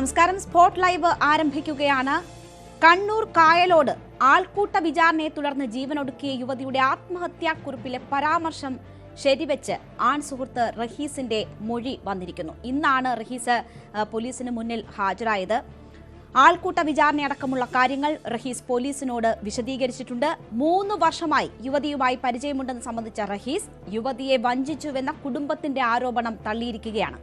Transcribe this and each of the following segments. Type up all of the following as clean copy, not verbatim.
നമസ്കാരം. Spot live ആരംഭിക്കുകയാണ്. കണ്ണൂർ കായലോട് ആൾക്കൂട്ട വിചാരണയെ തുടർന്ന് ജീവനൊടുക്കിയ യുവതിയുടെ ആത്മഹത്യാക്കുറിപ്പിലെ പരാമർശം ശരിവെച്ച് ആൺ സുഹൃത്ത് റഹീസിന്റെ മൊഴി വന്നിരിക്കുന്നു. ഇന്നാണ് റഹീസ് പോലീസിന് മുന്നിൽ ഹാജരായത്. ആൾക്കൂട്ട വിചാരണയടക്കമുള്ള കാര്യങ്ങൾ റഹീസ് പോലീസിനോട് വിശദീകരിച്ചിട്ടുണ്ട്. 3 വർഷമായി യുവതിയുമായി പരിചയമുണ്ടെന്ന് സംബന്ധിച്ച റഹീസ് യുവതിയെ വഞ്ചിച്ചുവെന്ന കുടുംബത്തിന്റെ ആരോപണം തള്ളിയിരിക്കുകയാണ്.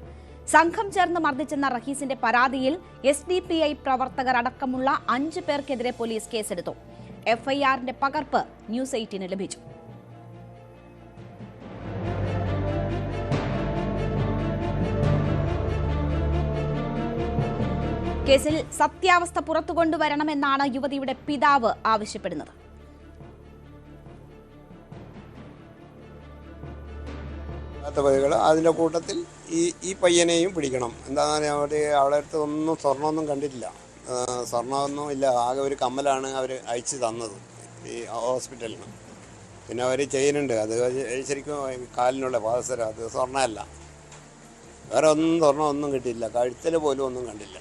സംഘം ചേർന്ന് മർദ്ദിച്ചെന്ന റഹീസിന്റെ പരാതിയിൽ SDPI പ്രവർത്തകർ അടക്കമുള്ള 5 പേർക്കെതിരെ പോലീസ് കേസെടുത്തു. FIRന്റെ പകർപ്പ് ന്യൂസ് 18 ലഭിച്ചു. കേസിൽ സത്യാവസ്ഥ പുറത്തുകൊണ്ടുവരണമെന്നാണ് യുവതിയുടെ പിതാവ് ആവശ്യപ്പെടുന്നത്. അതിൻ്റെ കൂട്ടത്തിൽ ഈ പയ്യനെയും പിടിക്കണം. എന്താണ് അവളെ അടുത്ത് ഒന്നും സ്വർണ്ണമൊന്നും കണ്ടിട്ടില്ല, സ്വർണ്ണമൊന്നും ഇല്ല. ആകെ ഒരു കമ്മലാണ് അവർ അയച്ചു തന്നത് ഈ ഹോസ്പിറ്റലിൽ നിന്ന്. പിന്നെ അവർ ചെയ്യുന്നുണ്ട്, അത് ശരിക്കും കാലിനുള്ള പാദസരം, അത് സ്വർണ്ണമല്ല. വേറെ സ്വർണ്ണമൊന്നും കിട്ടിയില്ല, കഴുത്തിൽ പോലും ഒന്നും കണ്ടില്ല.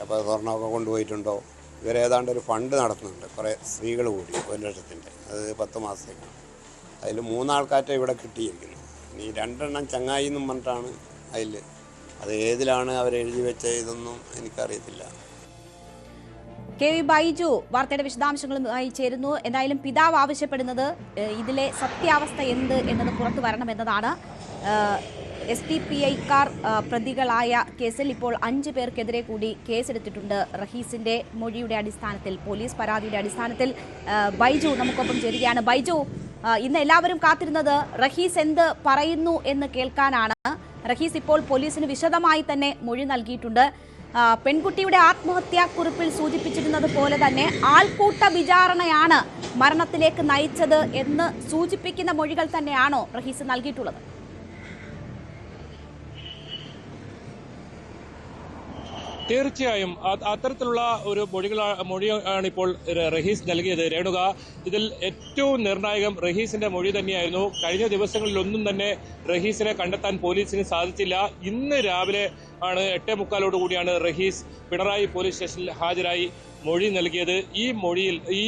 അപ്പോൾ സ്വർണ്ണമൊക്കെ കൊണ്ടുപോയിട്ടുണ്ടോ? ഇവരേതാണ്ട് ഒരു ഫണ്ട് നടത്തുന്നുണ്ട്, കുറേ സ്ത്രീകൾ കൂടി 1 ലക്ഷത്തിൻ്റെ, അത് 10 മാസത്തേക്ക്. അതിൽ 3 ആൾക്കാരെ ഇവിടെ കിട്ടിയിരിക്കുന്നു. ഈ 2 എണ്ണം ചങ്ങായി എന്നും പറഞ്ഞിട്ടാണ് അതിൽ. അത് ഏതിലാണ് അവരെഴുതി വെച്ച ഇതൊന്നും എനിക്കറിയത്തില്ല. KV ബൈജു വാർത്തയുടെ വിശദാംശങ്ങളുമായി ചേരുന്നു. എന്തായാലും പിതാവ് ആവശ്യപ്പെടുന്നത് ഇതിലെ സത്യാവസ്ഥ എന്ത് എന്നത് പുറത്തു വരണമെന്നതാണ്. SDPIക്കാർ പ്രതികളായ കേസിൽ ഇപ്പോൾ 5 പേർക്കെതിരെ കൂടി കേസെടുത്തിട്ടുണ്ട്. റഹീസിന്റെ മൊഴിയുടെ അടിസ്ഥാനത്തിൽ, പോലീസ് പരാതിയുടെ അടിസ്ഥാനത്തിൽ. ബൈജു നമുക്കൊപ്പം ചേരുകയാണ്. ബൈജു, ഇന്ന് എല്ലാവരും കാത്തിരുന്നത് റഹീസ് എന്ത് പറയുന്നു എന്ന് കേൾക്കാനാണ്. റഹീസ് ഇപ്പോൾ പോലീസിന് വിശദമായി തന്നെ മൊഴി നൽകിയിട്ടുണ്ട്. പെൺകുട്ടിയുടെ ആത്മഹത്യാക്കുറിപ്പിൽ സൂചിപ്പിച്ചിരുന്നത് പോലെ തന്നെ ആൾക്കൂട്ട വിചാരണയാണ് മരണത്തിലേക്ക് നയിച്ചത് എന്ന് സൂചിപ്പിക്കുന്ന മൊഴികൾ തന്നെയാണോ റഹീസ് നൽകിയിട്ടുള്ളത്? തീർച്ചയായും അത്തരത്തിലുള്ള ഒരു മൊഴിയാണ് ഇപ്പോൾ റഹീസ് നൽകിയത്. രേണുക, ഇതിൽ ഏറ്റവും നിർണായകം റഹീസിന്റെ മൊഴി തന്നെയായിരുന്നു. കഴിഞ്ഞ ദിവസങ്ങളിലൊന്നും തന്നെ റഹീസിനെ കണ്ടെത്താൻ പോലീസിന് സാധിച്ചില്ല. ഇന്ന് രാവിലെ ആണ് 8:45 റഹീസ് പിണറായി പോലീസ് സ്റ്റേഷനിൽ ഹാജരായി മൊഴി നൽകിയത്. ഈ മൊഴിയിൽ ഈ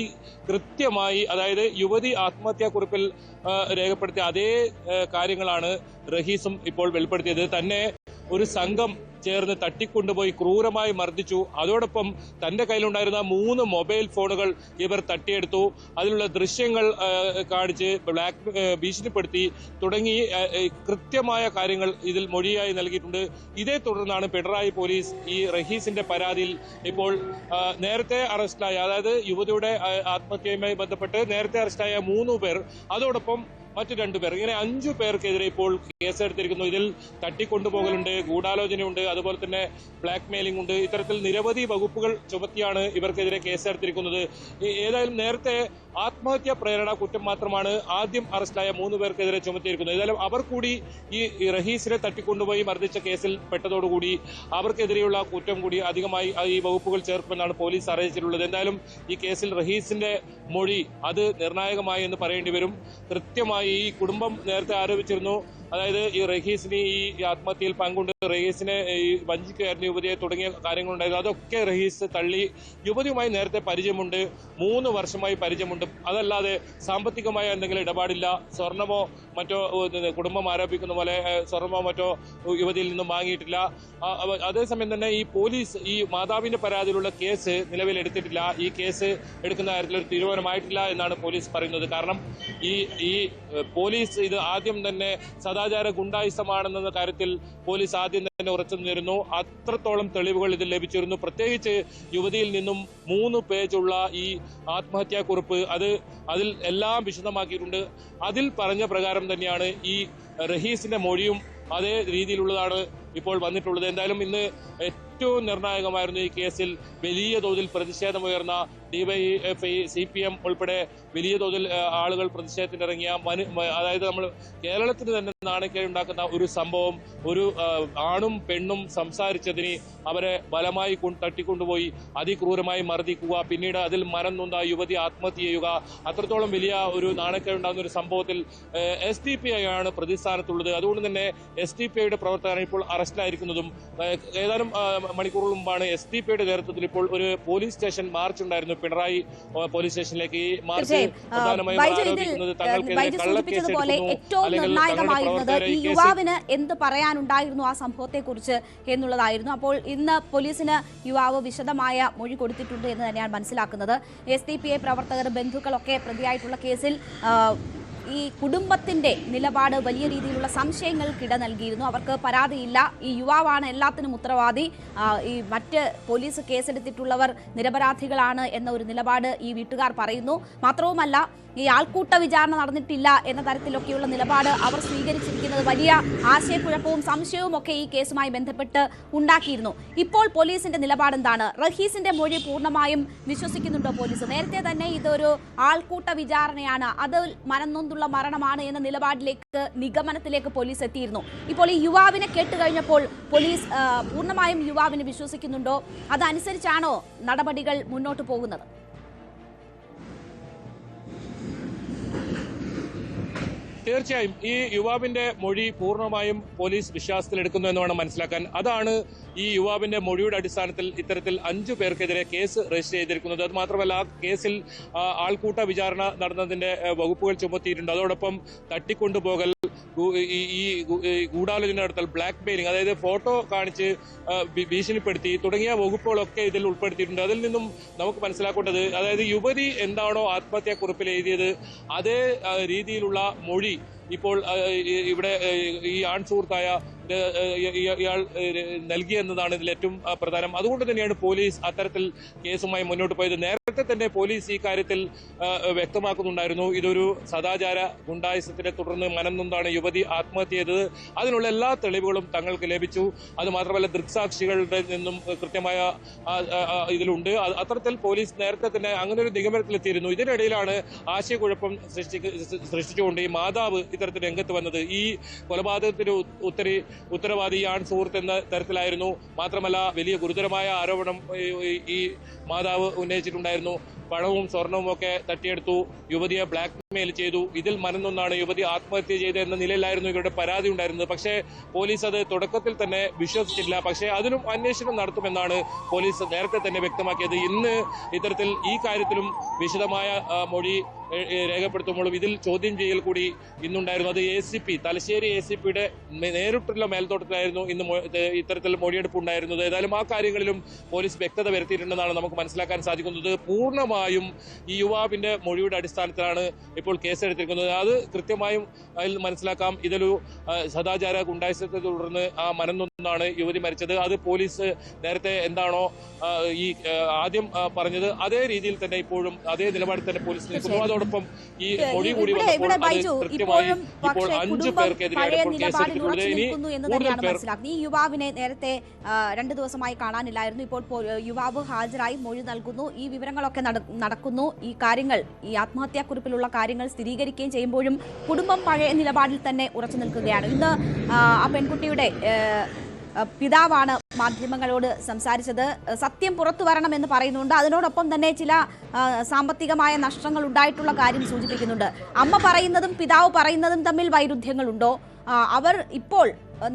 കൃത്യമായി, അതായത് യുവതി ആത്മഹത്യാക്കുറിപ്പിൽ രേഖപ്പെടുത്തിയ അതേ കാര്യങ്ങളാണ് റഹീസും ഇപ്പോൾ വെളിപ്പെടുത്തിയത്. തന്നെ ഒരു സംഘം ചേർന്ന് തട്ടിക്കൊണ്ടുപോയി ക്രൂരമായി മർദ്ദിച്ചു. അതോടൊപ്പം തന്റെ കയ്യിലുണ്ടായിരുന്ന 3 മൊബൈൽ ഫോണുകൾ ഇവർ തട്ടിയെടുത്തു. അതിലുള്ള ദൃശ്യങ്ങൾ കാണിച്ച് ഭീഷണിപ്പെടുത്തി തുടങ്ങി കൃത്യമായ കാര്യങ്ങൾ ഇതിൽ മൊഴിയായി നൽകിയിട്ടുണ്ട്. ഇതേ തുടർന്നാണ് പിണറായി പോലീസ് ഈ റഹീസിന്റെ പരാതിയിൽ ഇപ്പോൾ നേരത്തെ അറസ്റ്റിലായ, അതായത് യുവതിയുടെ ആത്മഹത്യയുമായി ബന്ധപ്പെട്ട് നേരത്തെ അറസ്റ്റായ 3 പേർ, അതോടൊപ്പം മറ്റു 2 പേർ, ഇങ്ങനെ 5 പേർക്കെതിരെ ഇപ്പോൾ കേസെടുത്തിരിക്കുന്നു. ഇതിൽ തട്ടിക്കൊണ്ടുപോകലുണ്ട്, ഗൂഢാലോചനയുണ്ട്, അതുപോലെ തന്നെ ബ്ലാക്ക് മെയിലിംഗ് ഉണ്ട്. ഇത്തരത്തിൽ നിരവധി വകുപ്പുകൾ ചുമത്തിയാണ് ഇവർക്കെതിരെ കേസെടുത്തിരിക്കുന്നത്. ഏതായാലും നേരത്തെ ആത്മഹത്യാ പ്രേരണ കുറ്റം മാത്രമാണ് ആദ്യം അറസ്റ്റിലായ 3 പേർക്കെതിരെ ചുമത്തിയിരിക്കുന്നത്. ഏതായാലും അവർ കൂടി ഈ റഹീസിനെ തട്ടിക്കൊണ്ടുപോയി മർദ്ദിച്ച കേസിൽ പെട്ടതോടുകൂടി അവർക്കെതിരെയുള്ള കുറ്റം കൂടി അധികമായി ഈ വകുപ്പുകൾ ചേർക്കുമെന്നാണ് പോലീസ് അറിയിച്ചിട്ടുള്ളത്. എന്തായാലും ഈ കേസിൽ റഹീസിന്റെ മൊഴി അത് നിർണായകമായി എന്ന് പറയേണ്ടി വരും. കൃത്യമായി ഈ കുടുംബം നേരത്തെ ആരോപിച്ചിരുന്നു, അതായത് ഈ റഹീസിന് ഈ ആത്മഹത്യയിൽ പങ്കുണ്ട്, റഹീസിനെ ഈ വഞ്ചിക്കുകയായിരുന്നു യുവതിയെ തുടങ്ങിയ കാര്യങ്ങളുണ്ടായിരുന്നു. അതൊക്കെ റഹീസ് തള്ളി. യുവതിയുമായി നേരത്തെ പരിചയമുണ്ട്, 3 വർഷമായി പരിചയമുണ്ട്. അതല്ലാതെ സാമ്പത്തികമായ എന്തെങ്കിലും ഇടപാടില്ല, സ്വർണമോ മറ്റോ കുടുംബം ആരോപിക്കുന്ന പോലെ സ്വർണമോ മറ്റോ യുവതിയിൽ നിന്നും വാങ്ങിയിട്ടില്ല. അതേസമയം തന്നെ ഈ പോലീസ് ഈ മാതാവിന്റെ പരാതിയിലുള്ള കേസ് നിലവിൽ എടുത്തിട്ടില്ല. ഈ കേസ് എടുക്കുന്ന കാര്യത്തിൽ ഒരു തീരുമാനമായിട്ടില്ല എന്നാണ് പോലീസ് പറയുന്നത്. കാരണം ഈ പോലീസ് ഇത് ആദ്യം തന്നെ സദാചാര ഗുണ്ടായിസമാണെന്ന കാര്യത്തിൽ പോലീസ് ആദ്യം തന്നെ ഉറച്ചു നിന്നിരുന്നു. അത്രത്തോളം തെളിവുകൾ ഇതിൽ ലഭിച്ചിരുന്നു. പ്രത്യേകിച്ച് യുവതിയിൽ നിന്നും 3 പേജുള്ള ഈ ആത്മഹത്യാക്കുറിപ്പ് അതിൽ എല്ലാം വിശദമാക്കിയിട്ടുണ്ട്. അതിൽ പറഞ്ഞ പ്രകാരം തന്നെയാണ് ഈ റഹീസിന്റെ മൊഴിയും അതേ രീതിയിലുള്ളതാണ് ഇപ്പോൾ വന്നിട്ടുള്ളത്. എന്തായാലും ഇന്ന് ഏറ്റവും നിർണായകമായിരുന്നു ഈ കേസിൽ വലിയ തോതിൽ പ്രതിഷേധമുയർന്ന DYFI, CPM ഉൾപ്പെടെ വലിയ തോതിൽ ആളുകൾ പ്രതിഷേധത്തിനിറങ്ങിയ അതായത് നമ്മൾ കേരളത്തിന് തന്നെ നാണക്കേടുണ്ടാക്കുന്ന ഒരു സംഭവം, ഒരു ആണും പെണ്ണും സംസാരിച്ചതിന് അവരെ ബലമായി തട്ടിക്കൊണ്ടുപോയി അതിക്രൂരമായി മർദ്ദിക്കുക, പിന്നീട് അതിൽ മനം നൊന്ത യുവതി ആത്മഹത്യ ചെയ്യുക, അത്രത്തോളം വലിയ ഒരു നാണക്കേടുണ്ടാകുന്ന ഒരു സംഭവത്തിൽ SDPI ആണ് പ്രതിസ്ഥാനത്തുള്ളത്. അതുകൊണ്ട് തന്നെ SDPIയുടെ പ്രവർത്തകരാണ് ഇപ്പോൾ അറസ്റ്റിലായിരിക്കുന്നതും. ഏതാനും മണിക്കൂറുകൾ മുമ്പാണ് SDPIയുടെ നേതൃത്വത്തിൽ ഇപ്പോൾ ഒരു പോലീസ് സ്റ്റേഷൻ മാർച്ച് ഉണ്ടായിരുന്നു പിണറായി പോലീസ് സ്റ്റേഷനിലേക്ക്. ഈ മാർച്ച് പ്രധാനമായും ആരോപിക്കുന്നത് തങ്ങൾക്കെതിരെ കള്ളക്കേസെടുക്കുന്നു, നിർണായകമായിരുന്നത് ഈ യുവാവിന് എന്ത് പറയാനുണ്ടായിരുന്നു ആ സംഭവത്തെക്കുറിച്ച് എന്നുള്ളതായിരുന്നു. അപ്പോൾ ഇന്ന് പോലീസിന് യുവാവ് വിശദമായ മൊഴി കൊടുത്തിട്ടുണ്ട് എന്ന് തന്നെയാണ് മനസ്സിലാക്കുന്നത്. SDPI പ്രവർത്തകർ, ബന്ധുക്കളൊക്കെ പ്രതിയായിട്ടുള്ള കേസിൽ ഈ കുടുംബത്തിന്റെ നിലപാട് വലിയ രീതിയിലുള്ള സംശയങ്ങൾക്കിട നൽകിയിരുന്നു. അവർക്ക് പരാതിയില്ല, ഈ യുവാവാണ് എല്ലാത്തിനും ഉത്തരവാദി, ഈ മറ്റ് പോലീസ് കേസെടുത്തിട്ടുള്ളവർ നിരപരാധികളാണ് എന്ന ഒരു നിലപാട് ഈ വീട്ടുകാർ പറയുന്നു. മാത്രവുമല്ല, ഈ ആൾക്കൂട്ട വിചാരണ നടന്നിട്ടില്ല എന്ന തരത്തിലൊക്കെയുള്ള നിലപാട് അവർ സ്വീകരിച്ചിരിക്കുന്നത് വലിയ ആശയക്കുഴപ്പവും സംശയവും ഒക്കെ ഈ കേസുമായി ബന്ധപ്പെട്ട് ഉണ്ടാക്കിയിരുന്നു. ഇപ്പോൾ പോലീസിന്റെ നിലപാട് എന്താണ്? റഹീസിന്റെ മൊഴി പൂർണ്ണമായും വിശ്വസിക്കുന്നുണ്ടോ പോലീസ്? നേരത്തെ തന്നെ ഇതൊരു ആൾക്കൂട്ട വിചാരണയാണ്, അത് മനംനൊന്തുള്ള മരണമാണ് എന്ന നിഗമനത്തിലേക്ക് പോലീസ് എത്തിയിരുന്നു. ഇപ്പോൾ ഈ യുവാവിനെ കേട്ടുകഴിഞ്ഞപ്പോൾ പോലീസ് പൂർണ്ണമായും യുവാവിനെ വിശ്വസിക്കുന്നുണ്ടോ? അതനുസരിച്ചാണോ നടപടികൾ മുന്നോട്ട് പോകുന്നത്? തീർച്ചയായും ഈ യുവാവിന്റെ മൊഴി പൂർണ്ണമായും പോലീസ് വിശ്വാസത്തിലെടുക്കുന്നു എന്ന് വേണം മനസ്സിലാക്കാൻ. അതാണ് ഈ യുവാവിന്റെ മൊഴിയുടെ അടിസ്ഥാനത്തിൽ ഇത്തരത്തിൽ 5 പേർക്കെതിരെ കേസ് രജിസ്റ്റർ ചെയ്തിരിക്കുന്നത്. അത് മാത്രമല്ല, ആ കേസിൽ ആൾക്കൂട്ട വിചാരണ നടന്നതിന്റെ വകുപ്പുകൾ ചുമത്തിയിട്ടുണ്ട്. അതോടൊപ്പം തട്ടിക്കൊണ്ടുപോകൽ, ഈ ഗൂഢാലോചന നടത്തൽ, ബ്ലാക്ക് മെയിലിംഗ്, അതായത് ഫോട്ടോ കാണിച്ച് ഭീഷണിപ്പെടുത്തി തുടങ്ങിയ വകുപ്പുകളൊക്കെ ഇതിൽ ഉൾപ്പെടുത്തിയിട്ടുണ്ട്. അതിൽ നിന്നും നമുക്ക് മനസ്സിലാക്കേണ്ടത്, അതായത് യുവതി എന്താണോ ആത്മഹത്യാക്കുറിപ്പിൽ എഴുതിയത് അതേ രീതിയിലുള്ള മൊഴി ഇപ്പോൾ ഇവിടെ ഈ ആൺ സുഹൃത്തായ ഇയാൾ നൽകിയെന്നതാണ് ഇതിൽ ഏറ്റവും പ്രധാനം. അതുകൊണ്ട് തന്നെയാണ് പോലീസ് അത്തരത്തിൽ കേസുമായി മുന്നോട്ട് പോയത്. നേരത്തെ തന്നെ പോലീസ് ഈ കാര്യത്തിൽ വ്യക്തമാക്കുന്നുണ്ടായിരുന്നു, ഇതൊരു സദാചാര ഗുണ്ടായുസത്തിനെ തുടർന്ന് മനംനൊന്താണ് യുവതി ആത്മഹത്യ ചെയ്തത്. അതിനുള്ള എല്ലാ തെളിവുകളും തങ്ങൾക്ക് ലഭിച്ചു. അത് മാത്രമല്ല, ദൃക്സാക്ഷികളുടെ നിന്നും കൃത്യമായ ഇതിലുണ്ട്. അത്തരത്തിൽ പോലീസ് നേരത്തെ തന്നെ അങ്ങനെ ഒരു നിഗമനത്തിലെത്തിയിരുന്നു. ഇതിനിടയിലാണ് ആശയക്കുഴപ്പം സൃഷ്ടിച്ചുകൊണ്ട് ഈ മാതാവ് ഇത്തരത്തിൽ രംഗത്ത് വന്നത്. ഈ കൊലപാതകത്തിന് ഉത്തരവാദി ആൺ സുഹൃത്ത് എന്ന തരത്തിലായിരുന്നു. മാത്രമല്ല, വലിയ ഗുരുതരമായ ആരോപണം ഈ മാതാവ് ഉന്നയിച്ചിട്ടുണ്ടായിരുന്നു. പണവും സ്വർണവും ഒക്കെ തട്ടിയെടുത്തു, യുവതിയെ ബ്ലാക്ക് മെയിൽ ചെയ്തു, ഇതിൽ മനംനൊന്നാണ് യുവതി ആത്മഹത്യ ചെയ്തതെന്ന നിലയിലായിരുന്നു ഇവരുടെ പരാതി ഉണ്ടായിരുന്നത്. പക്ഷേ പോലീസ് അത് തുടക്കത്തിൽ തന്നെ വിശ്വസിച്ചില്ല. പക്ഷേ അതിനും അന്വേഷണം നടത്തുമെന്നാണ് പോലീസ് നേരത്തെ തന്നെ വ്യക്തമാക്കിയത്. ഇന്ന് ഇത്തരത്തിൽ ഈ കാര്യത്തിലും വിശദമായ മൊഴി രേഖപ്പെടുത്തുമ്പോഴും ഇതിൽ ചോദ്യം ചെയ്യൽ കൂടി ഇന്നുണ്ടായിരുന്നു. അത് ACP, തലശ്ശേരി ACPയുടെ നേരിട്ടുള്ള മേൽത്തോട്ടത്തിലായിരുന്നു ഇന്ന് ഇത്തരത്തിൽ മൊഴിയെടുപ്പ് ഉണ്ടായിരുന്നത്. ഏതായാലും ആ കാര്യങ്ങളിലും പോലീസ് വ്യക്തത വരുത്തിയിട്ടുണ്ടെന്നാണ് നമുക്ക് മനസ്സിലാക്കാൻ സാധിക്കുന്നത്. പൂർണ്ണമായും ഈ യുവാവിന്റെ മൊഴിയുടെ അടിസ്ഥാനത്തിലാണ് ഇപ്പോൾ കേസെടുത്തിരിക്കുന്നത്. അത് കൃത്യമായും അതിൽ മനസ്സിലാക്കാം, ഇതൊരു സദാചാര ഗുണ്ടായുസത്തെ തുടർന്ന് ആ മനംനൊന്നാണ് യുവതി മരിച്ചത്. അത് പോലീസ് നേരത്തെ എന്താണോ ഈ ആദ്യം പറഞ്ഞത് അതേ രീതിയിൽ തന്നെ ഇപ്പോഴും അതേ നിലപാടിൽ തന്നെ പോലീസ് നിൽക്കുന്നു. അതോടൊപ്പം ഈ മൊഴി കൂടി വന്നപ്പോൾ കൃത്യമായും ഇപ്പോൾ 5 പേർക്കെതിരെയാണ് ഇപ്പോൾ കേസെടുത്തിട്ടുള്ളത്. ഇനി കൂടുതൽ പേർ ഈ യുവാവിനെ നേരത്തെ 2 ദിവസമായി കാണാനില്ലായിരുന്നു. ഇപ്പോൾ യുവാവ് ഹാജരായി മൊഴി നൽകുന്നു. ഈ വിവരങ്ങളൊക്കെ നടക്കുന്നു. ഈ കാര്യങ്ങൾ, ഈ ആത്മഹത്യാക്കുറിപ്പിലുള്ള കാര്യങ്ങൾ സ്ഥിരീകരിക്കുകയും ചെയ്യുമ്പോഴും കുടുംബം പഴയ നിലപാടിൽ തന്നെ ഉറച്ചു നിൽക്കുകയാണ്. ഇന്ന് ആ പെൺകുട്ടിയുടെ പിതാവാണ് മാധ്യമങ്ങളോട് സംസാരിച്ചത്. സത്യം പുറത്തു വരണമെന്ന് പറയുന്നുണ്ട്. അതിനോടൊപ്പം തന്നെ ചില സാമ്പത്തികമായ നഷ്ടങ്ങൾ ഉണ്ടായിട്ടുള്ള കാര്യം സൂചിപ്പിക്കുന്നുണ്ട്. അമ്മ പറയുന്നതും പിതാവ് പറയുന്നതും തമ്മിൽ വൈരുദ്ധ്യങ്ങളുണ്ടോ? അവർ ഇപ്പോൾ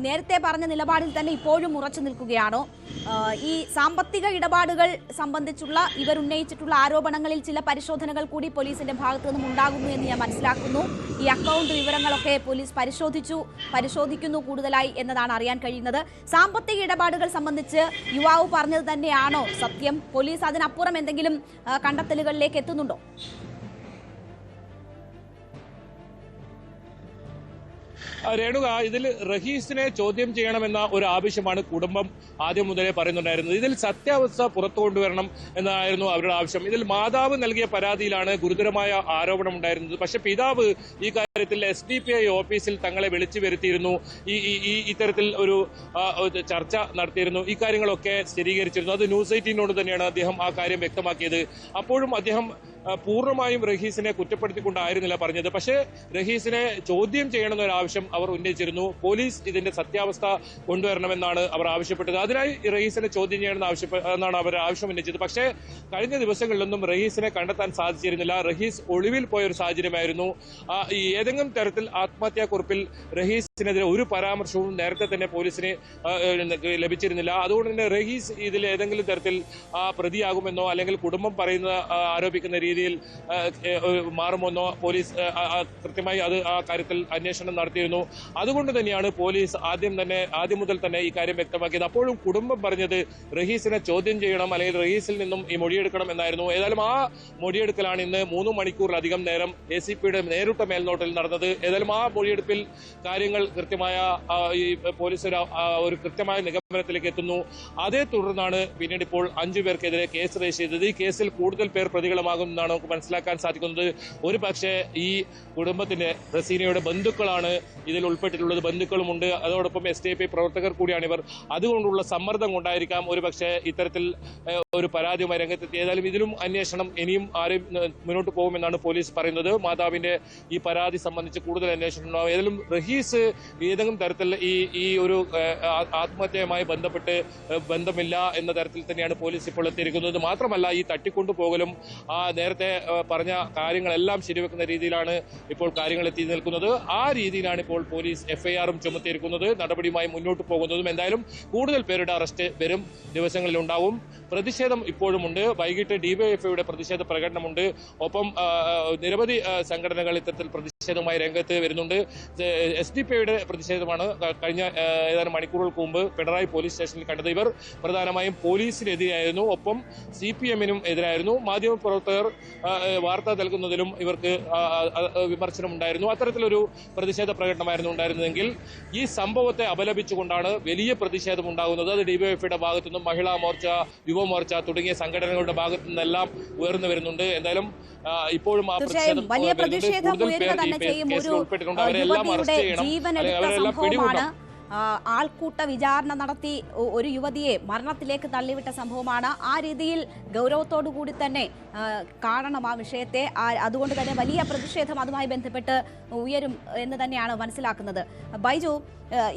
നേരത്തെ പറഞ്ഞ നിലപാടിൽ തന്നെ ഇപ്പോഴും ഉറച്ചു നിൽക്കുകയാണോ? ഈ സാമ്പത്തിക ഇടപാടുകൾ സംബന്ധിച്ചുള്ള ഇവർ ഉന്നയിച്ചിട്ടുള്ള ആരോപണങ്ങളിൽ ചില പരിശോധനകൾ കൂടി പോലീസിന്റെ ഭാഗത്തു നിന്നും ഉണ്ടാകുന്നു എന്ന് ഞാൻ മനസ്സിലാക്കുന്നു. ഈ അക്കൗണ്ട് വിവരങ്ങളൊക്കെ പോലീസ് പരിശോധിക്കുന്നു കൂടുതലായി എന്നതാണ് അറിയാൻ കഴിയുന്നത്. സാമ്പത്തിക ഇടപാടുകൾ സംബന്ധിച്ച് യുവാവ് പറഞ്ഞത് തന്നെയാണോ സത്യം? പോലീസ് അതിനപ്പുറം എന്തെങ്കിലും കണ്ടെത്തലുകളിലേക്ക് എത്തുന്നുണ്ടോ? രേണുക, ഇതിൽ റഹീസിനെ ചോദ്യം ചെയ്യണമെന്ന ഒരു ആവശ്യമാണ് കുടുംബം ആദ്യം മുതലേ പറയുന്നുണ്ടായിരുന്നത്. ഇതിൽ സത്യാവസ്ഥ പുറത്തു കൊണ്ടുവരണം എന്നായിരുന്നു അവരുടെ ആവശ്യം. ഇതിൽ മാതാവ് നൽകിയ പരാതിയിലാണ് ഗുരുതരമായ ആരോപണം ഉണ്ടായിരുന്നത്. പക്ഷേ പിതാവ് ഈ കാര്യത്തിൽ SDPI ഓഫീസിൽ തങ്ങളെ വിളിച്ചു വരുത്തിയിരുന്നു, ഇത്തരത്തിൽ ഒരു ചർച്ച നടത്തിയിരുന്നു, ഈ കാര്യങ്ങളൊക്കെ സ്ഥിരീകരിച്ചിരുന്നു. അത് ന്യൂസ് 18നോട് തന്നെയാണ് അദ്ദേഹം ആ കാര്യം വ്യക്തമാക്കിയത്. അപ്പോഴും അദ്ദേഹം പൂർണ്ണമായും റഹീസിനെ കുറ്റപ്പെടുത്തിക്കൊണ്ടായിരുന്നില്ല പറഞ്ഞത്. പക്ഷേ റഹീസിനെ ചോദ്യം ചെയ്യണമെന്നൊരാവശ്യം അവർ ഉന്നയിച്ചിരുന്നു. പോലീസ് ഇതിന്റെ സത്യാവസ്ഥ കൊണ്ടുവരണമെന്നാണ് അവർ ആവശ്യപ്പെട്ടത്. അതിനായി റഹീസിനെ ചോദ്യം ചെയ്യണമെന്നാണ് അവർ ആവശ്യം ഉന്നയിച്ചത്. പക്ഷേ കഴിഞ്ഞ ദിവസങ്ങളിലൊന്നും റഹീസിനെ കണ്ടെത്താൻ സാധിച്ചിരുന്നില്ല. റഹീസ് ഒളിവിൽ പോയ ഒരു സാഹചര്യമായിരുന്നു. ഏതെങ്കിലും തരത്തിൽ ആത്മഹത്യാക്കുറിപ്പിൽ റഹീസിനെതിരെ ഒരു പരാമർശവും നേരത്തെ തന്നെ പോലീസിന് ലഭിച്ചിരുന്നില്ല. അതുകൊണ്ട് തന്നെ റഹീസ് ഇതിൽ ഏതെങ്കിലും തരത്തിൽ പ്രതിയാകുമെന്നോ അല്ലെങ്കിൽ കുടുംബം ആരോപിക്കുന്ന രീതിയിൽ മാറുമെന്നോ പോലീസ് കൃത്യമായി ആ കാര്യത്തിൽ അന്വേഷണം നടത്തിയിരുന്നു. അതുകൊണ്ട് തന്നെയാണ് പോലീസ് ആദ്യം മുതൽ തന്നെ ഈ കാര്യം വ്യക്തമാക്കിയത്. അപ്പോഴും കുടുംബം പറഞ്ഞത് റഹീസിനെ ചോദ്യം ചെയ്യണം, അല്ലെങ്കിൽ റഹീസിൽ നിന്നും ഈ മൊഴിയെടുക്കണം എന്നായിരുന്നു. ഏതായാലും ആ മൊഴിയെടുക്കലാണ് ഇന്ന് 3 മണിക്കൂറിലധികം നേരം ACPയുടെ നേരിട്ട മേൽനോട്ടത്തിൽ നടന്നത്. ഏതായാലും ആ മൊഴിയെടുപ്പിൽ കാര്യങ്ങൾ കൃത്യമായ ഈ പോലീസ് ഒരു കൃത്യമായ നിഗമനത്തിലേക്ക് എത്തുന്നു. അതേ തുടർന്നാണ് പിന്നീട് ഇപ്പോൾ 5 പേർക്കെതിരെ കേസ് രജിസ്റ്റർ ചെയ്തത്. ഈ കേസിൽ കൂടുതൽ പേർ പ്രതികളാകുമെന്നാണ് നമുക്ക് മനസ്സിലാക്കാൻ സാധിക്കുന്നത്. ഒരു പക്ഷേ ഈ കുടുംബത്തിന്റെ റസീനയുടെ ബന്ധുക്കളാണ് ഇതിൽ ഉൾപ്പെട്ടിട്ടുള്ളത്. ബന്ധുക്കളുമുണ്ട്, അതോടൊപ്പം SDPI പ്രവർത്തകർ കൂടിയാണ് ഇവർ. അതുകൊണ്ടുള്ള സമ്മർദ്ദം കൊണ്ടായിരിക്കാം ഒരു പക്ഷേ ഇത്തരത്തിൽ ഒരു പരാതിയുമായി രംഗത്തെത്തി. ഏതായാലും ഇതിലും അന്വേഷണം ഇനിയും മുന്നോട്ട് പോകുമെന്നാണ് പോലീസ് പറയുന്നത്. മാതാവിന്റെ ഈ പരാതി സംബന്ധിച്ച് കൂടുതൽ അന്വേഷണം ഉണ്ടാവും. ഏതായാലും റഹീസ് ഏതെങ്കിലും തരത്തിൽ ഈ ഒരു ആത്മഹത്യയുമായി ബന്ധമില്ല എന്ന തരത്തിൽ തന്നെയാണ് പോലീസ് ഇപ്പോൾ എത്തിയിരിക്കുന്നത്. മാത്രമല്ല ഈ തട്ടിക്കൊണ്ടുപോകലും നേരത്തെ പറഞ്ഞ കാര്യങ്ങളെല്ലാം ശരിവെക്കുന്ന രീതിയിലാണ് ഇപ്പോൾ കാര്യങ്ങൾ എത്തി നിൽക്കുന്നത്. ആ രീതിയിലാണ് ഇപ്പോൾ പോലീസ് FIR-ഉം ചുമത്തിയിരിക്കുന്നത്, നടപടിയുമായി മുന്നോട്ട് പോകുന്നതും. എന്തായാലും കൂടുതൽ പേരുടെ അറസ്റ്റ് വരും ദിവസങ്ങളിൽ ഉണ്ടാവും. പ്രതിഷേധം ഇപ്പോഴുമുണ്ട്. വൈകിട്ട് DYFIയുടെ പ്രതിഷേധ പ്രകടനമുണ്ട്. ഒപ്പം നിരവധി സംഘടനകൾ ഇത്തരത്തിൽ പ്രതിഷേധവുമായി രംഗത്ത് വരുന്നുണ്ട്. SDPIയുടെ പ്രതിഷേധമാണ് കഴിഞ്ഞ ഏതാനും മണിക്കൂറുകൾക്ക് മുമ്പ് പിണറായി പോലീസ് സ്റ്റേഷനിൽ കണ്ടത്. ഇവർ പ്രധാനമായും പോലീസിനെതിരായിരുന്നു, ഒപ്പം CPM-നും എതിരായിരുന്നു. മാധ്യമപ്രവർത്തകർ വാർത്ത നൽകുന്നതിലും ഇവർക്ക് വിമർശനം ഉണ്ടായിരുന്നു. അത്തരത്തിലൊരു പ്രതിഷേധ പ്രകടനമായിരുന്നു ഉണ്ടായിരുന്നതെങ്കിൽ ഈ സംഭവത്തെ അപലപിച്ചുകൊണ്ടാണ് വലിയ പ്രതിഷേധം ഉണ്ടാകുന്നത്. അത് DYFIയുടെ ഭാഗത്തു നിന്നും മഹിളാ മോർച്ച, യുവമോർച്ച തുടങ്ങിയ സംഘടനകളുടെ ഭാഗത്തു നിന്നെല്ലാം ഉയർന്നു വരുന്നുണ്ട്. എന്തായാലും ഇപ്പോഴും ആ വലിയ പ്രതിഷേധം ഉയരുക തന്നെ ചെയ്യും. ഒരു യുവതിയുടെ ജീവനെടുത്ത സംഭവമാണ്. ആൾക്കൂട്ട വിചാരണ നടത്തി ഒരു യുവതിയെ മരണത്തിലേക്ക് തള്ളിവിട്ട സംഭവമാണ്. ആ രീതിയിൽ ഗൗരവത്തോടു കൂടി തന്നെ കാണണം ആ വിഷയത്തെ. അതുകൊണ്ട് തന്നെ വലിയ പ്രതിഷേധം അതുമായി ബന്ധപ്പെട്ട് ഉയരും എന്ന് തന്നെയാണ് മനസ്സിലാക്കുന്നത്. ബൈജു,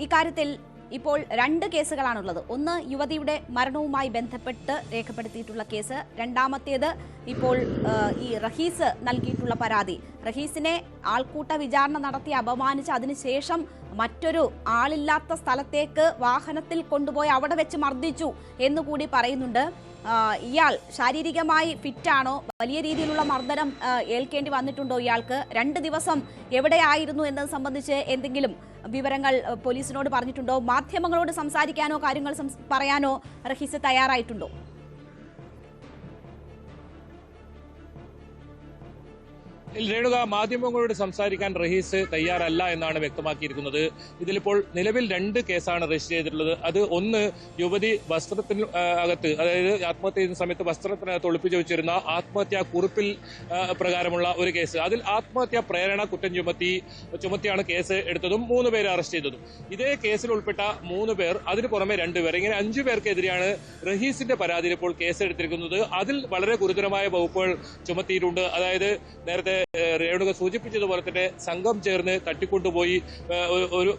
ഈ കാര്യത്തിൽ ഇപ്പോൾ 2 കേസുകളാണുള്ളത്. ഒന്ന് യുവതിയുടെ മരണവുമായി ബന്ധപ്പെട്ട് രേഖപ്പെടുത്തിയിട്ടുള്ള കേസ്, രണ്ടാമത്തേത് ഇപ്പോൾ ഈ റഹീസ് നൽകിയിട്ടുള്ള പരാതി. റഹീസിനെ ആൾക്കൂട്ട വിചാരണ നടത്തി അപമാനിച്ച് അതിനുശേഷം മറ്റൊരു ആളില്ലാത്ത സ്ഥലത്തേക്ക് വാഹനത്തിൽ കൊണ്ടുപോയി അവിടെ വെച്ച് മർദ്ദിച്ചു എന്നുകൂടി പറയുന്നുണ്ട്. ഇയാൾ ശാരീരികമായി ഫിറ്റാണോ? വലിയ രീതിയിലുള്ള മർദ്ദനം ഏൽക്കേണ്ടി വന്നിട്ടുണ്ടോ ഇയാൾക്ക്? 2 ദിവസം എവിടെയായിരുന്നു എന്നത് സംബന്ധിച്ച് എന്തെങ്കിലും വിവരങ്ങൾ പോലീസിനോട് പറഞ്ഞിട്ടുണ്ടോ? മാധ്യമങ്ങളോട് സംസാരിക്കാനോ കാര്യങ്ങൾ പറയാനോ റഹീസ് തയ്യാറായിട്ടുണ്ടോ? രേണുക, മാധ്യമങ്ങളോട് സംസാരിക്കാൻ റഹീസ് തയ്യാറല്ല എന്നാണ് വ്യക്തമാക്കിയിരിക്കുന്നത്. ഇതിലിപ്പോൾ നിലവിൽ 2 കേസാണ് രജിസ്റ്റർ ചെയ്തിട്ടുള്ളത്. അത് ഒന്ന്, യുവതി വസ്ത്രത്തിന് അകത്ത്, അതായത് ആത്മഹത്യ ചെയ്യുന്ന സമയത്ത് വസ്ത്രത്തിനകത്ത് ഒളിപ്പിച്ചു വെച്ചിരുന്ന ആത്മഹത്യാ കുറിപ്പിൽ പ്രകാരമുള്ള ഒരു കേസ്. അതിൽ ആത്മഹത്യാ പ്രേരണ കുറ്റം ചുമത്തിയാണ് കേസ് എടുത്തതും 3 പേരെ അറസ്റ്റ് ചെയ്തതും. ഇതേ കേസിൽ ഉൾപ്പെട്ട 3 പേർ, അതിന് പുറമെ 2 പേർ, ഇങ്ങനെ 5 പേർക്കെതിരെയാണ് റഹീസിന്റെ പരാതിയിൽ ഇപ്പോൾ കേസ് എടുത്തിരിക്കുന്നത്. അതിൽ വളരെ ഗുരുതരമായ വകുപ്പുകൾ ചുമത്തിയിട്ടുണ്ട്. അതായത് നേരത്തെ രേണുക സൂചിപ്പിച്ചതുപോലെ തന്നെ സംഘം ചേർന്ന് തട്ടിക്കൊണ്ടുപോയി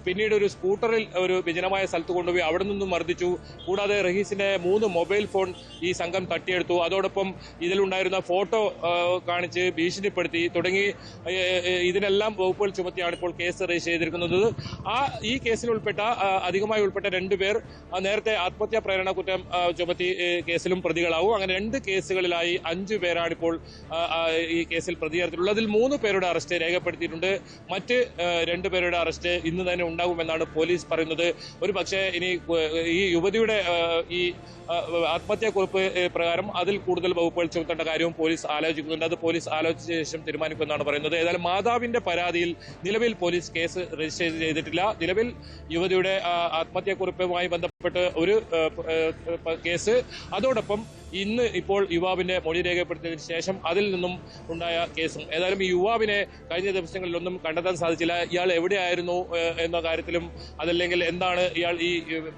പിന്നീട് ഒരു സ്കൂട്ടറിൽ ഒരു വിജനമായ സ്ഥലത്ത് കൊണ്ടുപോയി അവിടെ നിന്നും മർദ്ദിച്ചു. കൂടാതെ റഹീസിന്റെ 3 മൊബൈൽ ഫോൺ ഈ സംഘം തട്ടിയെടുത്തു. അതോടൊപ്പം ഇതിലുണ്ടായിരുന്ന ഫോട്ടോ കാണിച്ച് ഭീഷണിപ്പെടുത്തി തുടങ്ങി ഇതിനെല്ലാം വകുപ്പുകൾ ചുമത്തിയാണ് ഇപ്പോൾ കേസ് രജിസ്റ്റർ ചെയ്തിരിക്കുന്നത്. ഈ കേസിൽ അധികമായി ഉൾപ്പെട്ട 2 പേർ നേരത്തെ ആത്മഹത്യാ പ്രേരണ കുറ്റം ചുമത്തി കേസിലും പ്രതികളാവും. അങ്ങനെ 2 കേസുകളിലായി 5 പേരാണ് ഇപ്പോൾ ഈ കേസിൽ പ്രതിയായിട്ടുള്ളത്. അതിൽ 3 പേരുടെ അറസ്റ്റ് രേഖപ്പെടുത്തിയിട്ടുണ്ട്. മറ്റ് 2 പേരുടെ അറസ്റ്റ് ഇന്ന് തന്നെ ഉണ്ടാകുമെന്നാണ് പോലീസ് പറയുന്നത്. ഒരു പക്ഷേ ഇനി ഈ യുവതിയുടെ ഈ ആത്മഹത്യാക്കുറിപ്പ് പ്രകാരം അതിൽ കൂടുതൽ വകുപ്പുകൾ ചുമത്തേണ്ട കാര്യവും പോലീസ് ആലോചിക്കുന്നുണ്ട്. അത് പോലീസ് ആലോചിച്ച ശേഷം തീരുമാനിക്കുമെന്നാണ് പറയുന്നത്. ഏതായാലും മാതാവിന്റെ പരാതിയിൽ നിലവിൽ പോലീസ് കേസ് രജിസ്റ്റർ ചെയ്തിട്ടില്ല. നിലവിൽ യുവതിയുടെ ആത്മഹത്യാക്കുറിപ്പുമായി ബന്ധപ്പെട്ട് ഒരു കേസ്, അതോടൊപ്പം ഇന്ന് ഇപ്പോൾ യുവാവിന്റെ മൊഴി രേഖപ്പെടുത്തിയതിനു ശേഷം അതിൽ നിന്നും ഉണ്ടായ കേസും. ഏതായാലും ഈ യുവാവിനെ കഴിഞ്ഞ ദിവസങ്ങളിലൊന്നും കണ്ടെത്താൻ സാധിച്ചില്ല. ഇയാൾ എവിടെയായിരുന്നു എന്ന കാര്യത്തിലും അതല്ലെങ്കിൽ എന്താണ് ഇയാൾ ഈ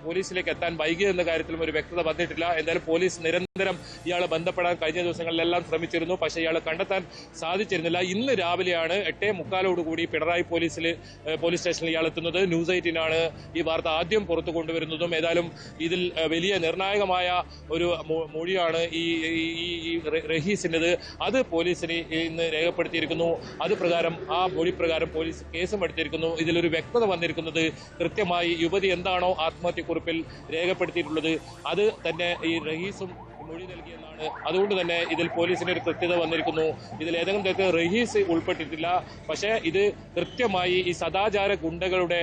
പോലീസിലേക്ക് എത്താൻ വൈകിയെന്ന കാര്യത്തിലും ഒരു വ്യക്തത വന്നിട്ടില്ല. എന്തായാലും പോലീസ് നിരന്തരം ഇയാളെ ബന്ധപ്പെടാൻ കഴിഞ്ഞ ദിവസങ്ങളിലെല്ലാം ശ്രമിച്ചിരുന്നു. പക്ഷേ ഇയാളെ കണ്ടെത്താൻ സാധിച്ചിരുന്നില്ല. ഇന്ന് രാവിലെയാണ് 8:45 പിണറായി പോലീസ് സ്റ്റേഷനിൽ ഇയാൾ എത്തുന്നത്. ന്യൂസ് 18 ഈ വാർത്ത ആദ്യം പുറത്തു കൊണ്ടുവരുന്നതും. ഏതായാലും ഇതിൽ വലിയ നിർണായകമായ ഒരു മൊഴിയാണ് ഈ റഹീസിൻ്റെത്. അത് പോലീസിന് ഇന്ന് രേഖപ്പെടുത്തിയിരിക്കുന്നു. അത് പ്രകാരം ആ മൊഴി പ്രകാരം പോലീസ് കേസും എടുത്തിരിക്കുന്നു. ഇതിലൊരു വ്യക്തത വന്നിരിക്കുന്നത് കൃത്യമായി യുവതി എന്താണോ ആത്മഹത്യക്കുറിപ്പിൽ രേഖപ്പെടുത്തിയിട്ടുള്ളത് അത് തന്നെ ഈ റഹീസും മൊഴി നൽകിയെന്നാണ്. അതുകൊണ്ട് തന്നെ ഇതിൽ പോലീസിന് ഒരു കൃത്യത വന്നിരിക്കുന്നു. ഇതിൽ ഏതെങ്കിലും തരത്തിൽ റഹീസ് ഉൾപ്പെട്ടിട്ടില്ല. പക്ഷേ ഇത് കൃത്യമായി ഈ സദാചാര ഗുണ്ടകളുടെ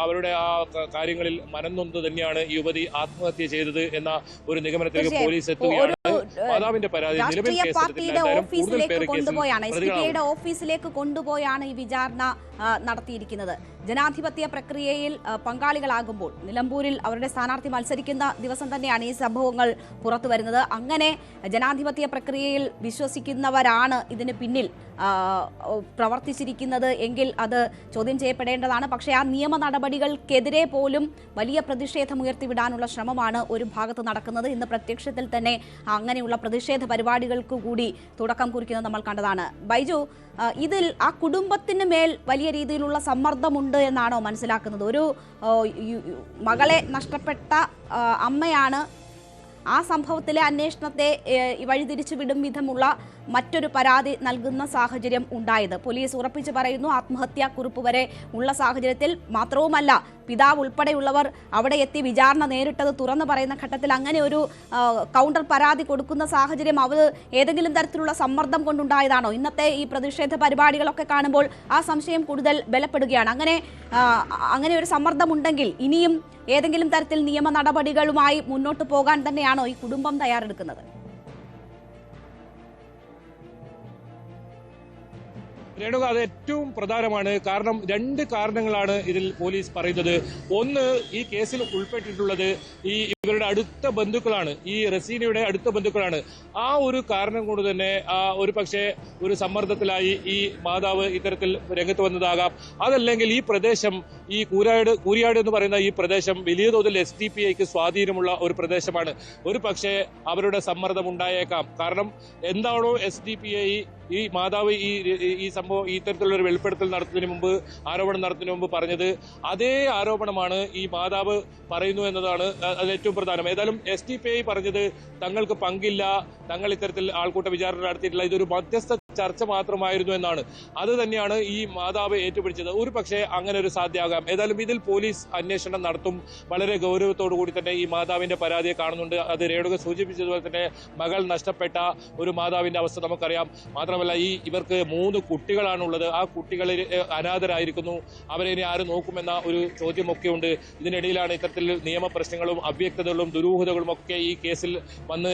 അവരുടെ ആ കാര്യങ്ങളിൽ മനംനൊന്ത് തന്നെയാണ് യുവതി ആത്മഹത്യ ചെയ്തത് എന്ന ഒരു നിഗമനത്തിലേക്ക് പോലീസ് എത്തുകയാണ്. മാതാവിന്റെ പരാതി നിലവിൽ ഓഫീസിലേക്ക് കൊണ്ടുപോയാണ് ഈ വിചാരണ നടത്തിയിരിക്കുന്നത്. ജനാധിപത്യ പ്രക്രിയയിൽ പങ്കാളികളാകുമ്പോൾ നിലമ്പൂരിൽ അവരുടെ സ്ഥാനാർത്ഥി മത്സരിക്കുന്ന ദിവസം തന്നെയാണ് ഈ സംഭവങ്ങൾ പുറത്തു വരുന്നത്. അങ്ങനെ ജനാധിപത്യ പ്രക്രിയയിൽ വിശ്വസിക്കുന്നവരാണ് ഇതിന് പിന്നിൽ പ്രവർത്തിച്ചിരിക്കുന്നത് എങ്കിൽ അത് ചോദ്യം ചെയ്യപ്പെടേണ്ടതാണ്. പക്ഷേ ആ നിയമ നടപടികൾക്കെതിരെ പോലും വലിയ പ്രതിഷേധം ഉയർത്തിവിടാനുള്ള ശ്രമമാണ് ഒരു ഭാഗത്ത് നടക്കുന്നത്. ഇന്ന് പ്രത്യക്ഷത്തിൽ തന്നെ അങ്ങനെയുള്ള പ്രതിഷേധ പരിപാടികൾക്ക് കൂടി തുടക്കം കുറിക്കുന്നത് നമ്മൾ കണ്ടതാണ്. ബൈജു, ഇതിൽ ആ കുടുംബത്തിന് മേൽ വലിയ രീതിയിലുള്ള സമ്മർദ്ദമുണ്ട് എന്നാണോ മനസ്സിലാക്കുന്നത്? ഒരു മകളെ നഷ്ടപ്പെട്ട അമ്മയാണ് ആ സംഭവത്തിലെ അന്വേഷണത്തെ വഴിതിരിച്ചു വിടും വിധമുള്ള മറ്റൊരു പരാതി നൽകുന്ന സാഹചര്യം ഉണ്ടായത്. പോലീസ് ഉറപ്പിച്ചു പറയുന്നു ആത്മഹത്യാക്കുറിപ്പ് വരെ ഉള്ള സാഹചര്യത്തിൽ. മാത്രവുമല്ല, പിതാവ് ഉൾപ്പെടെയുള്ളവർ അവിടെ എത്തി വിചാരണ നേരിട്ടത് തുറന്നു പറയുന്ന ഘട്ടത്തിൽ അങ്ങനെ ഒരു കൗണ്ടർ പരാതി കൊടുക്കുന്ന സാഹചര്യം അവർ ഏതെങ്കിലും തരത്തിലുള്ള സമ്മർദ്ദം കൊണ്ടുണ്ടായതാണോ? ഇന്നത്തെ ഈ പ്രതിഷേധ പരിപാടികളൊക്കെ കാണുമ്പോൾ ആ സംശയം കൂടുതൽ ബലപ്പെടുകയാണ്. അങ്ങനെ ഒരു സമ്മർദ്ദമുണ്ടെങ്കിൽ ഇനിയും ഏതെങ്കിലും തരത്തിൽ നിയമ നടപടികളുമായി മുന്നോട്ട് പോകാൻ തന്നെയാണോ ഈ കുടുംബം തയ്യാറെടുക്കുന്നത്? രേണുക, അത് ഏറ്റവും പ്രധാനമാണ്. കാരണം 2 കാരണങ്ങളാണ് ഇതിൽ പോലീസ് പറയുന്നത്. ഒന്ന്, ഈ കേസിൽ ഉൾപ്പെട്ടിട്ടുള്ളത് ഇവരുടെ അടുത്ത ബന്ധുക്കളാണ്, ഈ റസീനയുടെ അടുത്ത ബന്ധുക്കളാണ്. ആ ഒരു കാരണം കൊണ്ട് തന്നെ ഒരു പക്ഷേ ഒരു സമ്മർദ്ദത്തിലായി ഈ മാതാവ് ഇത്തരത്തിൽ രംഗത്ത് വന്നതാകാം. അതല്ലെങ്കിൽ ഈ പ്രദേശം, ഈ കൂരിയാട് എന്ന് പറയുന്ന ഈ പ്രദേശം വലിയ തോതിൽ SDPIക്ക് സ്വാധീനമുള്ള ഒരു പ്രദേശമാണ്. ഒരു പക്ഷേ അവരുടെ സമ്മർദ്ദം ഉണ്ടായേക്കാം. കാരണം എന്താണോ SDPI ഈ മാതാവ് ഈ സംഭവം ഇത്തരത്തിലുള്ള ഒരു വെളിപ്പെടുത്തൽ നടത്തുന്നതിന് മുമ്പ്, ആരോപണം നടത്തുന്നതിന് മുമ്പ് പറഞ്ഞത്, അതേ ആരോപണമാണ് ഈ മാതാവ് പറയുന്നു എന്നതാണ് അത് ഏറ്റവും പ്രധാനം. ഏതായാലും SDPI പറഞ്ഞത് തങ്ങൾക്ക് പങ്കില്ല, തങ്ങൾ ഇത്തരത്തിൽ ആൾക്കൂട്ട വിചാരണ നടത്തിയിട്ടില്ല, ഇതൊരു മധ്യസ്ഥ ചർച്ച മാത്രമായിരുന്നു എന്നാണ്. അത് തന്നെയാണ് ഈ മാതാവ് ഏറ്റുപിടിച്ചത്. ഒരു പക്ഷേ അങ്ങനെ ഒരു സാധ്യമാകാം. ഏതായാലും ഇതിൽ പോലീസ് അന്വേഷണം നടത്തും. വളരെ ഗൗരവത്തോടു കൂടി തന്നെ ഈ മാതാവിന്റെ പരാതിയെ കാണുന്നുണ്ട്. അത് രേണുക സൂചിപ്പിച്ചതുപോലെ തന്നെ മകൾ നഷ്ടപ്പെട്ട ഒരു മാതാവിന്റെ അവസ്ഥ നമുക്കറിയാം. മാത്രമല്ല ഇവർക്ക് 3 കുട്ടികളാണുള്ളത്. ആ കുട്ടികളിൽ അനാഥരായിരിക്കുന്നു. അവരെ ഇനി ആര് നോക്കുമെന്ന ഒരു ചോദ്യമൊക്കെ ഉണ്ട്. ഇതിനിടയിലാണ് ഇത്തരത്തിൽ നിയമപ്രശ്നങ്ങളും അവ്യക്തതകളും ദുരൂഹതകളും ഒക്കെ ഈ കേസിൽ വന്ന്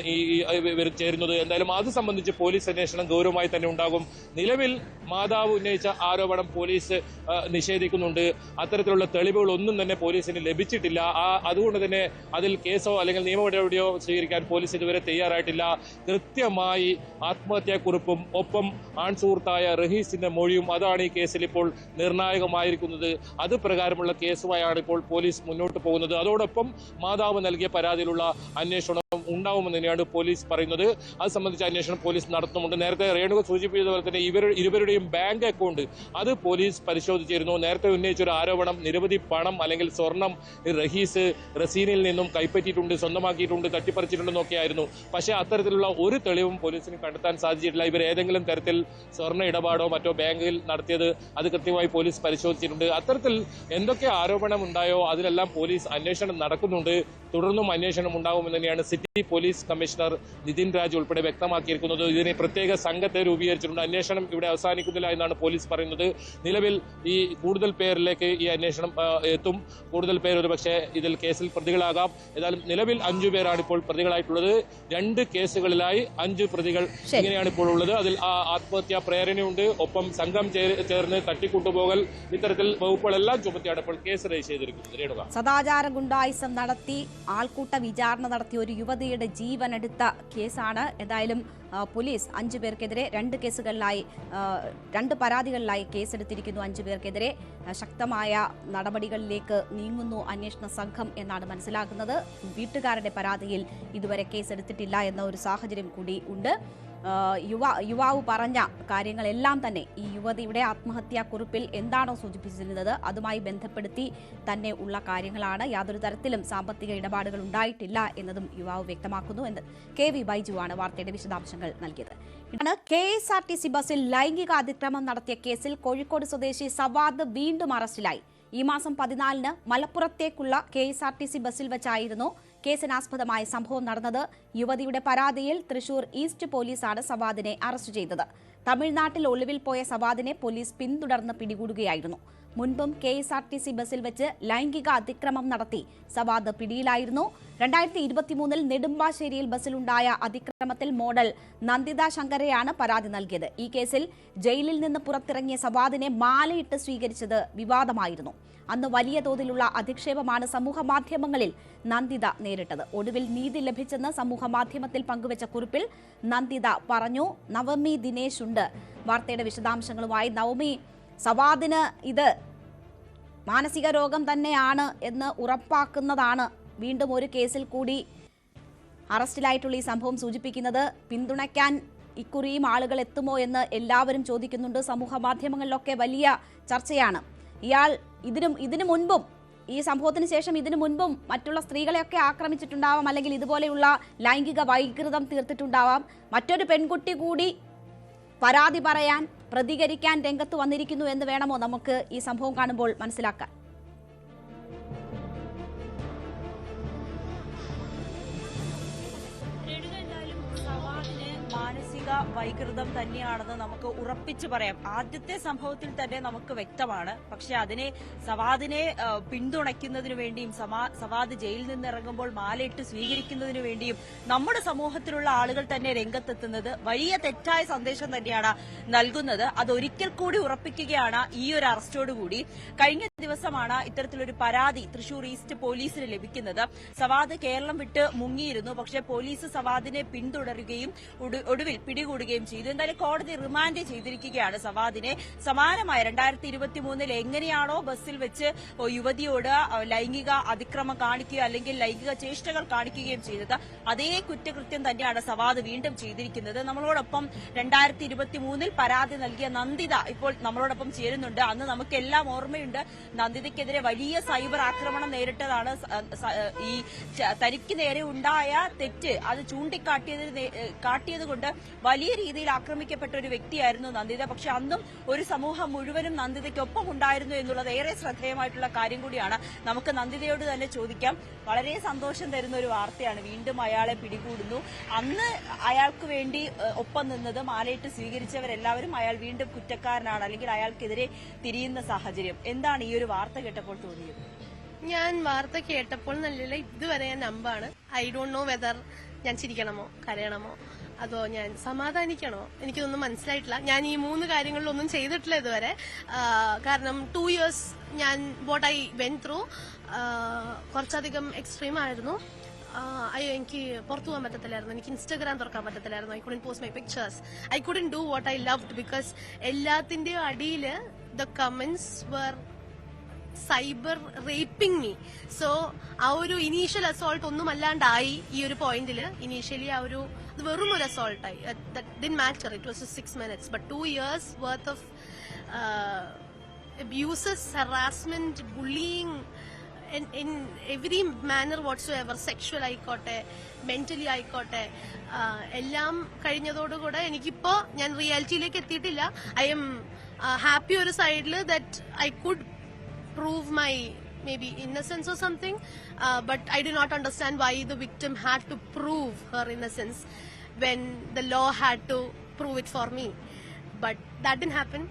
ചേരുന്നത്. എന്തായാലും അത് സംബന്ധിച്ച് പോലീസ് അന്വേഷണം ഗൗരവമായി തന്നെ ഉണ്ടാകും. നിലവിൽ മാതാവ് ഉന്നയിച്ച ആരോപണം പോലീസ് നിഷേധിക്കുന്നുണ്ട്. അത്തരത്തിലുള്ള തെളിവുകൾ ഒന്നും തന്നെ പോലീസിന് ലഭിച്ചിട്ടില്ല. അതുകൊണ്ട് തന്നെ അതിൽ കേസോ അല്ലെങ്കിൽ നിയമ നടപടിയോ സ്വീകരിക്കാൻ പോലീസ് ഇതുവരെ തയ്യാറായിട്ടില്ല. കൃത്യമായി ആത്മഹത്യാക്കുറിപ്പും ഒപ്പം ആൺസുഹൃത്തായ റഹീസിന്റെ മൊഴിയും അതാണ് ഈ കേസിൽ ഇപ്പോൾ നിർണായകമായിരിക്കുന്നത്. അത് പ്രകാരമുള്ള കേസുമായാണ് ഇപ്പോൾ പോലീസ് മുന്നോട്ട് പോകുന്നത്. അതോടൊപ്പം മാതാവ് നൽകിയ പരാതിയിലുള്ള അന്വേഷണം ഉണ്ടാവുമെന്ന് തന്നെയാണ് പോലീസ് പറയുന്നത്. അത് സംബന്ധിച്ച അന്വേഷണം പോലീസ് നടത്തുന്നുണ്ട്. നേരത്തെ രേണുക സൂചിപ്പിച്ചതുപോലെ തന്നെ ഇരുവരുടെയും ബാങ്ക് അക്കൗണ്ട് അത് പോലീസ് പരിശോധിച്ചിരുന്നു. നേരത്തെ ഉന്നയിച്ച ഒരു ആരോപണം നിരവധി പണം അല്ലെങ്കിൽ സ്വർണം റഹീസ് റസീനിൽ നിന്നും കൈപ്പറ്റിയിട്ടുണ്ട്, സ്വന്തമാക്കിയിട്ടുണ്ട്, തട്ടിപ്പറിച്ചിട്ടുണ്ടെന്നൊക്കെ ആയിരുന്നു. പക്ഷേ അത്തരത്തിലുള്ള ഒരു തെളിവും പോലീസിന് കണ്ടെത്താൻ സാധിച്ചിട്ടില്ല. ഇവർ ഏതെങ്കിലും തരത്തിൽ സ്വർണ്ണ ഇടപാടോ മറ്റോ ബാങ്കിൽ നടത്തിയത് അത് കൃത്യമായി പോലീസ് പരിശോധിച്ചിട്ടുണ്ട്. അത്തരത്തിൽ എന്തൊക്കെ ആരോപണം ഉണ്ടായോ അതിലെല്ലാം പോലീസ് അന്വേഷണം നടക്കുന്നുണ്ട്. തുടർന്നും അന്വേഷണം ഉണ്ടാകുമെന്ന് തന്നെയാണ് city police commissioner Nitin Raj ഉൾപ്പെടെ വ്യക്തമാക്കിയിരിക്കുന്നത്. ഇതിന് പ്രത്യേക സംഘത്തെ സ്വീകരിച്ചിട്ടുണ്ട്. അന്വേഷണം ഇവിടെ അവസാനിക്കുന്നില്ല എന്നാണ് പോലീസ് പറയുന്നത്. നിലവിൽ ഈ കൂടുതൽ പേരിലേക്ക് ഈ അന്വേഷണം എത്തും. കൂടുതൽ പേർ ഒരുപക്ഷെ ഇതിൽ കേസിൽ പ്രതികളാകാം. ഏതായാലും നിലവിൽ 5 പേരാണ് ഇപ്പോൾ പ്രതികളായിട്ടുള്ളത്. 2 കേസുകളിലായി 5 പ്രതികൾ ഇങ്ങനെയാണ് ഇപ്പോൾ ഉള്ളത്. അതിൽ ആത്മഹത്യാ പ്രേരണയുണ്ട്, ഒപ്പം സംഘം ചേർന്ന് തട്ടിക്കൊണ്ടുപോകൽ, ഇത്തരത്തിൽ വകുപ്പുകളെല്ലാം ചുമത്തിയാണ് ഇപ്പോൾ കേസ് രജിസ്റ്റർ ചെയ്തിരിക്കുന്നത്. രേണുക, സദാചാര ഗുണ്ടായിസം നടത്തി ആൾക്കൂട്ട വിചാരണ നടത്തിയ ഒരു യുവതിയുടെ ജീവനെടുത്ത കേസാണ്. എന്തായാലും പോലീസ് 5 പേർക്കെതിരെ 2 കേസുകളിലായി 2 പരാതികളിലായി കേസെടുത്തിരിക്കുന്നു. 5 പേർക്കെതിരെ ശക്തമായ നടപടികളിലേക്ക് നീങ്ങുന്നു അന്വേഷണ സംഘം എന്നാണ് മനസ്സിലാക്കുന്നത്. വീട്ടുകാരുടെ പരാതിയിൽ ഇതുവരെ കേസെടുത്തിട്ടില്ല എന്ന ഒരു സാഹചര്യം കൂടി ഉണ്ട്. യുവാവ് പറഞ്ഞ കാര്യങ്ങളെല്ലാം തന്നെ ഈ യുവതിയുടെ ആത്മഹത്യാ കുറിപ്പിൽ എന്താണോ സൂചിപ്പിച്ചിരുന്നത് അതുമായി ബന്ധപ്പെടുത്തി തന്നെ ഉള്ള കാര്യങ്ങളാണ്. യാതൊരു തരത്തിലും സാമ്പത്തിക ഇടപാടുകൾ ഉണ്ടായിട്ടില്ല എന്നതും യുവാവ് വ്യക്തമാക്കുന്നു എന്ന് KV ബൈജുവാണ് വാർത്തയുടെ വിശദാംശങ്ങൾ നൽകിയത്. KSRTC ബസ്സിൽ ലൈംഗിക അതിക്രമം നടത്തിയ കേസിൽ കോഴിക്കോട് സ്വദേശി സവാദ് വീണ്ടും അറസ്റ്റിലായി. ഈ മാസം 14-ന് മലപ്പുറത്തേക്കുള്ള KSRTC ബസ്സിൽ വെച്ചായിരുന്നു കേസിനാസ്പദമായ സംഭവം നടന്നത്. യുവതിയുടെ പരാതിയിൽ തൃശൂർ ഈസ്റ്റ് പോലീസാണ് സവാദിനെ അറസ്റ്റ് ചെയ്തത്. തമിഴ്നാട്ടിൽ ഒളിവിൽ പോയ സവാദിനെ പോലീസ് പിന്തുടർന്ന് പിടികൂടുകയായിരുന്നു. മുൻപും KSRTC ബസ്സിൽ വെച്ച് ലൈംഗിക അതിക്രമം നടത്തി സവാദ് പിടിയിലായിരുന്നു. 2023-ൽ നെടുമ്പാശ്ശേരിയിൽ ബസ്സിലുണ്ടായ അതിക്രമത്തിൽ മോഡൽ നന്ദിത ശങ്കരയാണ് പരാതി നൽകിയത്. ഈ കേസിൽ ജയിലിൽ നിന്ന് പുറത്തിറങ്ങിയ സവാദിനെ മാലയിട്ട് സ്വീകരിച്ചത് വിവാദമായിരുന്നു. അന്ന് വലിയ തോതിലുള്ള അധിക്ഷേപമാണ് സമൂഹമാധ്യമങ്ങളിൽ നന്ദിത നേരിട്ടത്. ഒടുവിൽ നീതി ലഭിച്ചെന്ന് സമൂഹമാധ്യമത്തിൽ പങ്കുവച്ച കുറിപ്പിൽ നന്ദിത പറഞ്ഞു. നവമി ദിനേശ് ഉണ്ട് വാർത്തയുടെ വിശദാംശങ്ങളുമായി. നവമി, സവാദിന് ഇത് മാനസിക രോഗം തന്നെയാണ് എന്ന് ഉറപ്പാക്കുന്നതാണ് വീണ്ടും ഒരു കേസിൽ കൂടി അറസ്റ്റിലായിട്ടുള്ള ഈ സംഭവം സൂചിപ്പിക്കുന്നത്. പിന്തുണയ്ക്കാൻ ഇക്കുറിയും ആളുകൾ എത്തുമോ എന്ന് എല്ലാവരും ചോദിക്കുന്നുണ്ട്. സമൂഹ മാധ്യമങ്ങളിലൊക്കെ വലിയ ചർച്ചയാണ്. ഇയാൾ ഇതിനു മുൻപും ഈ സംഭവത്തിന് ശേഷം ഇതിനു മുൻപും മറ്റുള്ള സ്ത്രീകളെയൊക്കെ ആക്രമിച്ചിട്ടുണ്ടാവാം, അല്ലെങ്കിൽ ഇതുപോലെയുള്ള ലൈംഗിക വൈകൃതം തീർത്തിട്ടുണ്ടാവാം. മറ്റൊരു പെൺകുട്ടി കൂടി പരാതി പറയാൻ, പ്രതികരിക്കാൻ രംഗത്ത് വന്നിരിക്കുന്നു എന്ന് വേണമോ നമുക്ക് ഈ സംഭവം കാണുമ്പോൾ മനസ്സിലാക്കാൻ? മാനസിക വൈകൃതം തന്നെയാണെന്ന് നമുക്ക് ഉറപ്പിച്ചു പറയാം. ആദ്യത്തെ സംഭവത്തിൽ തന്നെ നമുക്ക് വ്യക്തമാണ്. പക്ഷെ അതിനെ സവാദിനെ പിന്തുണയ്ക്കുന്നതിനു വേണ്ടിയും സവാദ് ജയിലിൽ നിന്ന് ഇറങ്ങുമ്പോൾ മാലയിട്ട് സ്വീകരിക്കുന്നതിനു വേണ്ടിയും നമ്മുടെ സമൂഹത്തിലുള്ള ആളുകൾ തന്നെ രംഗത്തെത്തുന്നത് വലിയ തെറ്റായ സന്ദേശം തന്നെയാണ് നൽകുന്നത്. അതൊരിക്കൽ കൂടി ഉറപ്പിക്കുകയാണ് ഈ ഒരു അറസ്റ്റോടുകൂടി. കഴിഞ്ഞ ദിവസമാണ് ഇത്തരത്തിലൊരു പരാതി തൃശൂർ ഈസ്റ്റ് പോലീസിന് ലഭിക്കുന്നത്. സവാദ് കേരളം വിട്ട് മുങ്ങിയിരുന്നു. പക്ഷേ പോലീസ് സവാദിനെ പിന്തുടരുകയും ഒടുവിൽ പിടികൂടുകയും ചെയ്തു. എന്തായാലും കോടതി റിമാൻഡ് ചെയ്തിരിക്കുകയാണ് സവാദിനെ. സമാനമായ 2023-ൽ എങ്ങനെയാണോ ബസ്സിൽ വെച്ച് യുവതിയോട് ലൈംഗിക അതിക്രമം കാണിക്കുകയോ അല്ലെങ്കിൽ ലൈംഗിക ചേഷ്ടകൾ കാണിക്കുകയും ചെയ്തത്, അതേ കുറ്റകൃത്യം തന്നെയാണ് സവാദ് വീണ്ടും ചെയ്തിരിക്കുന്നത്. നമ്മളോടൊപ്പം 2023-ൽ പരാതി നൽകിയ നന്ദിത ഇപ്പോൾ നമ്മളോടൊപ്പം ചേരുന്നുണ്ട്. അന്ന് നമുക്കെല്ലാം ഓർമ്മയുണ്ട്, നന്ദിതയ്ക്കെതിരെ വലിയ സൈബർ ആക്രമണം നേരിട്ടതാണ്. ഈ തനിക്ക് നേരെ ഉണ്ടായ തെറ്റ് അത് കാട്ടിയത് കൊണ്ട് വലിയ രീതിയിൽ ആക്രമിക്കപ്പെട്ട ഒരു വ്യക്തിയായിരുന്നു നന്ദിത. പക്ഷെ അന്നും ഒരു സമൂഹം മുഴുവനും നന്ദിതയ്ക്കൊപ്പം ഉണ്ടായിരുന്നു എന്നുള്ളത് ഏറെ ശ്രദ്ധേയമായിട്ടുള്ള കാര്യം കൂടിയാണ്. നമുക്ക് നന്ദിതയോട് തന്നെ ചോദിക്കാം. വളരെ സന്തോഷം തരുന്ന ഒരു വാർത്തയാണ്. വീണ്ടും അയാളെ പിടികൂടുന്നു. അന്ന് അയാൾക്ക് വേണ്ടി ഒപ്പം നിന്നത് മാലയിട്ട് സ്വീകരിച്ചവരെല്ലാവരും അയാൾ വീണ്ടും കുറ്റക്കാരനാണ്, അല്ലെങ്കിൽ അയാൾക്കെതിരെ തിരിയുന്ന സാഹചര്യം. എന്താണ് ഈ ഒരു വാർത്ത കേട്ടപ്പോൾ തോന്നിയത്? ഞാൻ വാർത്ത കേട്ടപ്പോൾ നല്ല ഇതുവരെ ഞാൻ നമ്പാണ്. ഐ ഡോണ്ട് നോ വെദർ ഞാൻ ചിരിക്കണമോ കരയണമോ അതോ ഞാൻ സമാധാനിക്കണോ, എനിക്കൊന്നും മനസ്സിലായിട്ടില്ല. ഞാൻ ഈ 3 കാര്യങ്ങളിലൊന്നും ചെയ്തിട്ടില്ല ഇതുവരെ. കാരണം 2 years ഞാൻ വാട്ട് ഐ വെന്റ് ത്രൂ കുറച്ചധികം എക്സ്ട്രീം ആയിരുന്നു. എനിക്ക് പുറത്തു പോകാൻ പറ്റത്തില്ലായിരുന്നു, എനിക്ക് ഇൻസ്റ്റാഗ്രാം തുറക്കാൻ പറ്റത്തില്ലായിരുന്നു. I couldn't post my pictures, I couldn't do what I loved because എല്ലാത്തിന്റെയും അടിയിൽ the comments were cyber raping me. So ആ ഒരു ഇനീഷ്യൽ അസോൾട്ട് ഒന്നും അല്ലാണ്ടായി ഈ ഒരു പോയിന്റില്. ഇനീഷ്യലി ആ ഒരു വെറും ഒരു അസോൾട്ടായി. Didn't matter, it was 6 minutes. But 2 years worth of abuses, harassment, bullying in every manner whatsoever, sexual ആയിക്കോട്ടെ മെന്റലി ആയിക്കോട്ടെ, എല്ലാം കഴിഞ്ഞതോടുകൂടെ എനിക്കിപ്പോ ഞാൻ റിയാലിറ്റിയിലേക്ക് എത്തിയിട്ടില്ല. ഐ എം ഹാപ്പി ഒരു സൈഡില് that I could prove my maybe innocence or something, but I do not understand why the victim had to prove her innocence when the law had to prove it for me. But that didn't happen.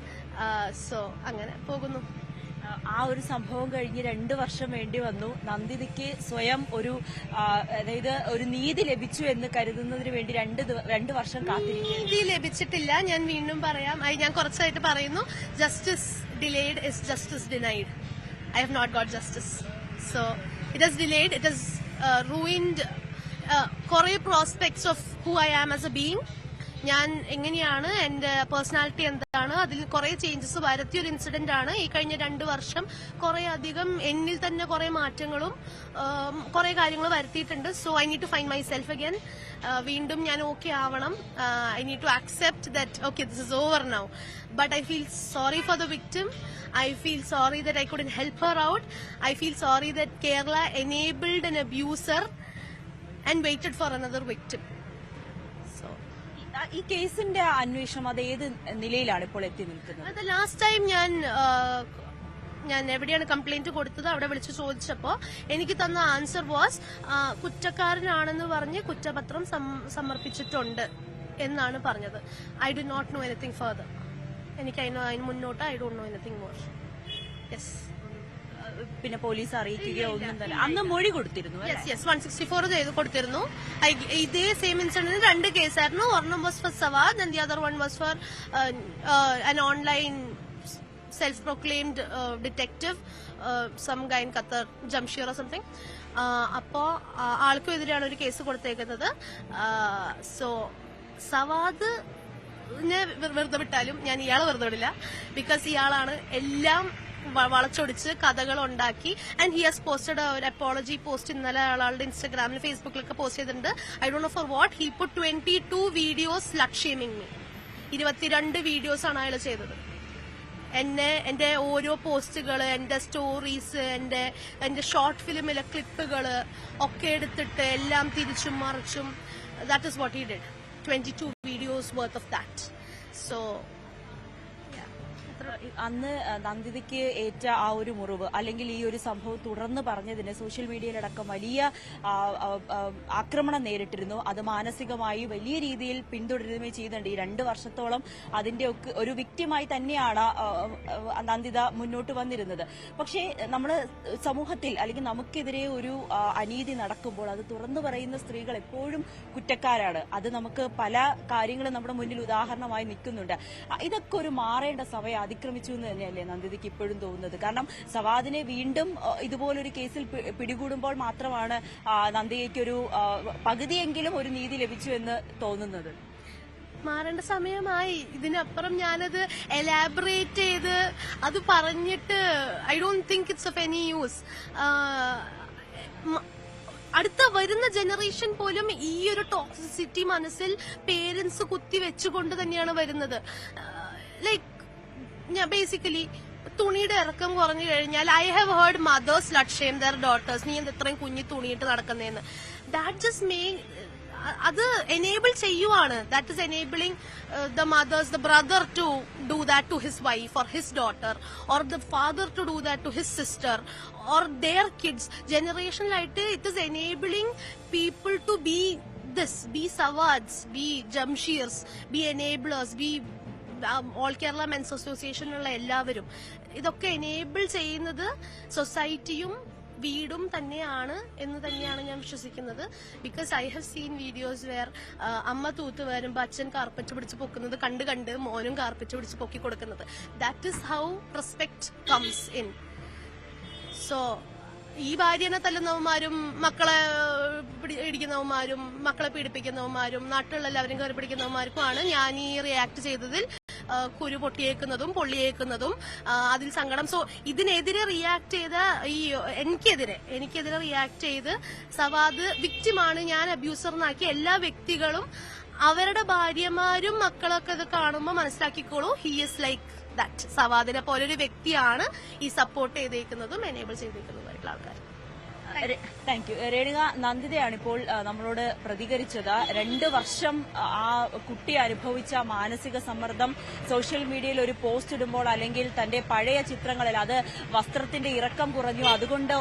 So അങ്ങനെ പോകുന്നു. ആ ഒരു സംഭവം കഴിഞ്ഞ് 2 വർഷം വേണ്ടി വന്നു നന്ദിതയ്ക്ക് സ്വയം ഒരു അതായത് ഒരു നീതി ലഭിച്ചു എന്ന് കരുതുന്നതിന് വേണ്ടി 2 വർഷം കാത്തിരിക്കുന്നു. നീതി ലഭിച്ചിട്ടില്ല. ഞാൻ വീണ്ടും പറയാം, ഞാൻ കുറച്ചായിട്ട് പറയുന്നു, justice delayed is justice denied. I have not got justice. So it has delayed, it has ruined കുറേ prospects of who I am as a being. ഞാൻ എങ്ങനെയാണ്, എന്റെ പേഴ്സണാലിറ്റി എന്താണ്, അതിൽ കുറെ ചേഞ്ചസ് വരുത്തിയൊരു ഇൻസിഡന്റ് ആണ്. ഈ കഴിഞ്ഞ 2 വർഷം കുറെ അധികം എന്നിൽ തന്നെ കുറെ മാറ്റങ്ങളും കുറെ കാര്യങ്ങൾ വരുത്തിയിട്ടുണ്ട്. So I need to find myself again. വീണ്ടും ഞാൻ ഓക്കെ ആവണം. I need to accept that okay this is over now. But I feel sorry for the victim. I feel sorry that I couldn't help her out. I feel sorry that Kerala enabled an abuser and waited for another victim. So ഈ കേസിന്റെ അന്വേഷണം അത് ഏത് നിലയിലാണ് ഇപ്പോൾ എത്തി നിൽക്കുന്നത്? Last time ഞാൻ എവിടെയാണ് കംപ്ലൈന്റ് കൊടുത്തത് അവിടെ വിളിച്ചു ചോദിച്ചപ്പോ എനിക്ക് തന്ന ആൻസർ വാസ് കുറ്റക്കാരനാണെന്ന് പറഞ്ഞ് കുറ്റപത്രം സമർപ്പിച്ചിട്ടുണ്ട് എന്നാണ് പറഞ്ഞത്. I do not know anything further. എനിക്ക് അതിന് മുന്നോട്ട് I don't know anything more. Yes. പിന്നെ പോലീസ് അറിയിക്കുകയോ ഒന്നും തന്നെ അന്ന് മൊഴി കൊടുത്തിരുന്നു? യെസ് 164 ചെയ്ത് കൊടുത്തിരുന്നു. ഇതേ സെയിം ഇൻസിഡന്റിന് 2 കേസായിരുന്നു. ഒരെണ്ണം was for Savad and the other one was for an online self-proclaimed detective, some guy in Qatar, Jamshir or something. അപ്പോ ആൾക്കും എതിരെയാണ് ഒരു കേസ് കൊടുത്തേക്കുന്നത്. സോ സവാദ് വെറുതെ വിട്ടാലും ഞാൻ ഇയാളെ വെറുതെ വിടില്ല. ബിക്കോസ് ഇയാളാണ് എല്ലാം വളച്ചൊടിച്ച് കഥകൾ ഉണ്ടാക്കി. ആൻഡ് ഹി ഹാസ് പോസ്റ്റഡ് ഒരു അപ്പോളജി പോസ്റ്റ് ഇന്നലെ ആളുടെ ഇൻസ്റ്റാഗ്രാമിൽ ഫേസ്ബുക്കിലൊക്കെ പോസ്റ്റ് ചെയ്തിട്ടുണ്ട്. I don't know for what. He put 22 videos slut shaming me. 22 videos ആണ് അയാൾ ചെയ്തത്. എന്റെ ഓരോ പോസ്റ്റുകള്, എന്റെ സ്റ്റോറീസ്, എന്റെ ഷോർട്ട് ഫിലിമിലെ ക്ലിപ്പുകള് ഒക്കെ എടുത്തിട്ട് എല്ലാം തിരിച്ചും മറിച്ചും. That is what he did. 22 videos worth of that. So അന്ന് നന്ദിതയ്ക്ക് ഏറ്റ ആ ഒരു മുറിവ് അല്ലെങ്കിൽ ഈ ഒരു സംഭവം തുടർന്ന് പറഞ്ഞതിന് സോഷ്യൽ മീഡിയയിലടക്കം വലിയ ആക്രമണം നേരിട്ടിരുന്നു. അത് മാനസികമായി വലിയ രീതിയിൽ പിന്തുടരുകയും ചെയ്യുന്നുണ്ട്. ഈ 2 വർഷത്തോളം അതിന്റെ ഒക്കെ ഒരു വിക്ടിമായി തന്നെയാണ് നന്ദിത മുന്നോട്ട് വന്നിരുന്നത്. പക്ഷേ നമ്മുടെ സമൂഹത്തിൽ അല്ലെങ്കിൽ നമുക്കെതിരെ ഒരു അനീതി നടക്കുമ്പോൾ അത് തുറന്നു പറയുന്ന സ്ത്രീകൾ എപ്പോഴും കുറ്റക്കാരാണ്. അത് നമുക്ക് പല കാര്യങ്ങളും നമ്മുടെ മുന്നിൽ ഉദാഹരണമായി നിൽക്കുന്നുണ്ട്. ഇതൊക്കെ ഒരു മാറേണ്ട സമയം അതിക്രമിച്ചു എന്ന് തന്നെയല്ലേ നന്ദിതയ്ക്ക് ഇപ്പോഴും തോന്നുന്നത്? കാരണം സവാദിനെ വീണ്ടും ഇതുപോലൊരു കേസിൽ പിടികൂടുമ്പോൾ മാത്രമാണ് നന്ദിതയ്ക്കൊരു പകുതിയെങ്കിലും ഒരു നീതി ലഭിച്ചു എന്ന് തോന്നുന്നത്. മാറേണ്ട സമയമായി. ഇതിനപ്പുറം ഞാനത് എലാബറേറ്റ് ചെയ്ത് അത് പറഞ്ഞിട്ട് I don't think it's of any use. അടുത്ത വരുന്ന ജനറേഷൻ പോലും ഈ ഒരു ടോക്സിസിറ്റി മനസ്സിൽ പേരൻസ് കുത്തിവെച്ചുകൊണ്ട് തന്നെയാണ് വരുന്നത്. ലൈക്ക് ഞാൻ ബേസിക്കലി തുണിയുടെ ഇറക്കം കുറഞ്ഞു കഴിഞ്ഞാൽ I have heard mothers slut shame their daughters. നീ എന്ത് ഇത്രയും കുഞ്ഞി തുണിയിട്ട് നടക്കുന്നതെന്ന്. ദാറ്റ് ജസ്റ്റ് മെയിൻ അത് എനേബിൾ ചെയ്യുവാണ്. That is enabling the mothers, the brother to do that to his wife or his daughter, or the father to do that to his sister or their kids. Generationalite it is enabling people to be this, be Sawads, be Jamshirs, be enablers, be all Kerala men's അസോസിയേഷനുള്ള എല്ലാവരും. ഇതൊക്കെ enable ചെയ്യുന്നത് സൊസൈറ്റിയും വീടും തന്നെയാണ് എന്ന് തന്നെയാണ് ഞാൻ വിശ്വസിക്കുന്നത്. Because I have seen videos where അമ്മ തൂത്ത് വരുമ്പോൾ അച്ഛൻ കാർപ്പറ്റ് പിടിച്ച് പൊക്കുന്നത് കണ്ട് മോനും കാർപ്പറ്റ് പിടിച്ച് പൊക്കി കൊടുക്കുന്നത്. That is how respect comes in. So ഈ ഭാര്യനെ തല്ലുന്നവന്മാരും മക്കളെ ഇടിക്കുന്നവന്മാരും മക്കളെ പീഡിപ്പിക്കുന്നവന്മാരും നാട്ടിലുള്ള എല്ലാവരും കയറി പിടിക്കുന്നവന്മാർക്കുമാണ് ഞാൻ ഈ റിയാക്ട് ചെയ്തതിൽ കുരു പൊട്ടിയേക്കുന്നതും പൊള്ളിയേക്കുന്നതും അതിൽ സങ്കടം. സോ ഇതിനെതിരെ റിയാക്ട് ചെയ്ത എനിക്കെതിരെ റിയാക്ട് ചെയ്ത് സവാദ് വിക്ടിമാണ്, ഞാൻ അബ്യൂസറിനാക്കി എല്ലാ വ്യക്തികളും അവരുടെ ഭാര്യമാരും മക്കളൊക്കെ ഇത് കാണുമ്പോൾ മനസ്സിലാക്കിക്കോളൂ, ഹി ഈസ് ലൈക്ക് ദാറ്റ്. സവാദിനെ പോലൊരു വ്യക്തിയാണ് ഈ സപ്പോർട്ട് ചെയ്തേക്കുന്നതും എനേബിൾ ചെയ്തേക്കുന്നതുമായിട്ടുള്ള ആൾക്കാർ. Thank you. രേണുക, നന്ദിതയാണ് ഇപ്പോൾ നമ്മളോട് പ്രതികരിച്ചത്. 2 വർഷം ആ കുട്ടി അനുഭവിച്ച മാനസിക സമ്മർദ്ദം സോഷ്യൽ മീഡിയയിൽ ഒരു പോസ്റ്റ് ഇടുമ്പോൾ അല്ലെങ്കിൽ തന്റെ പഴയ ചിത്രങ്ങളിൽ അത് വസ്ത്രത്തിന്റെ ഇറക്കം കുറഞ്ഞു, അതുകൊണ്ട്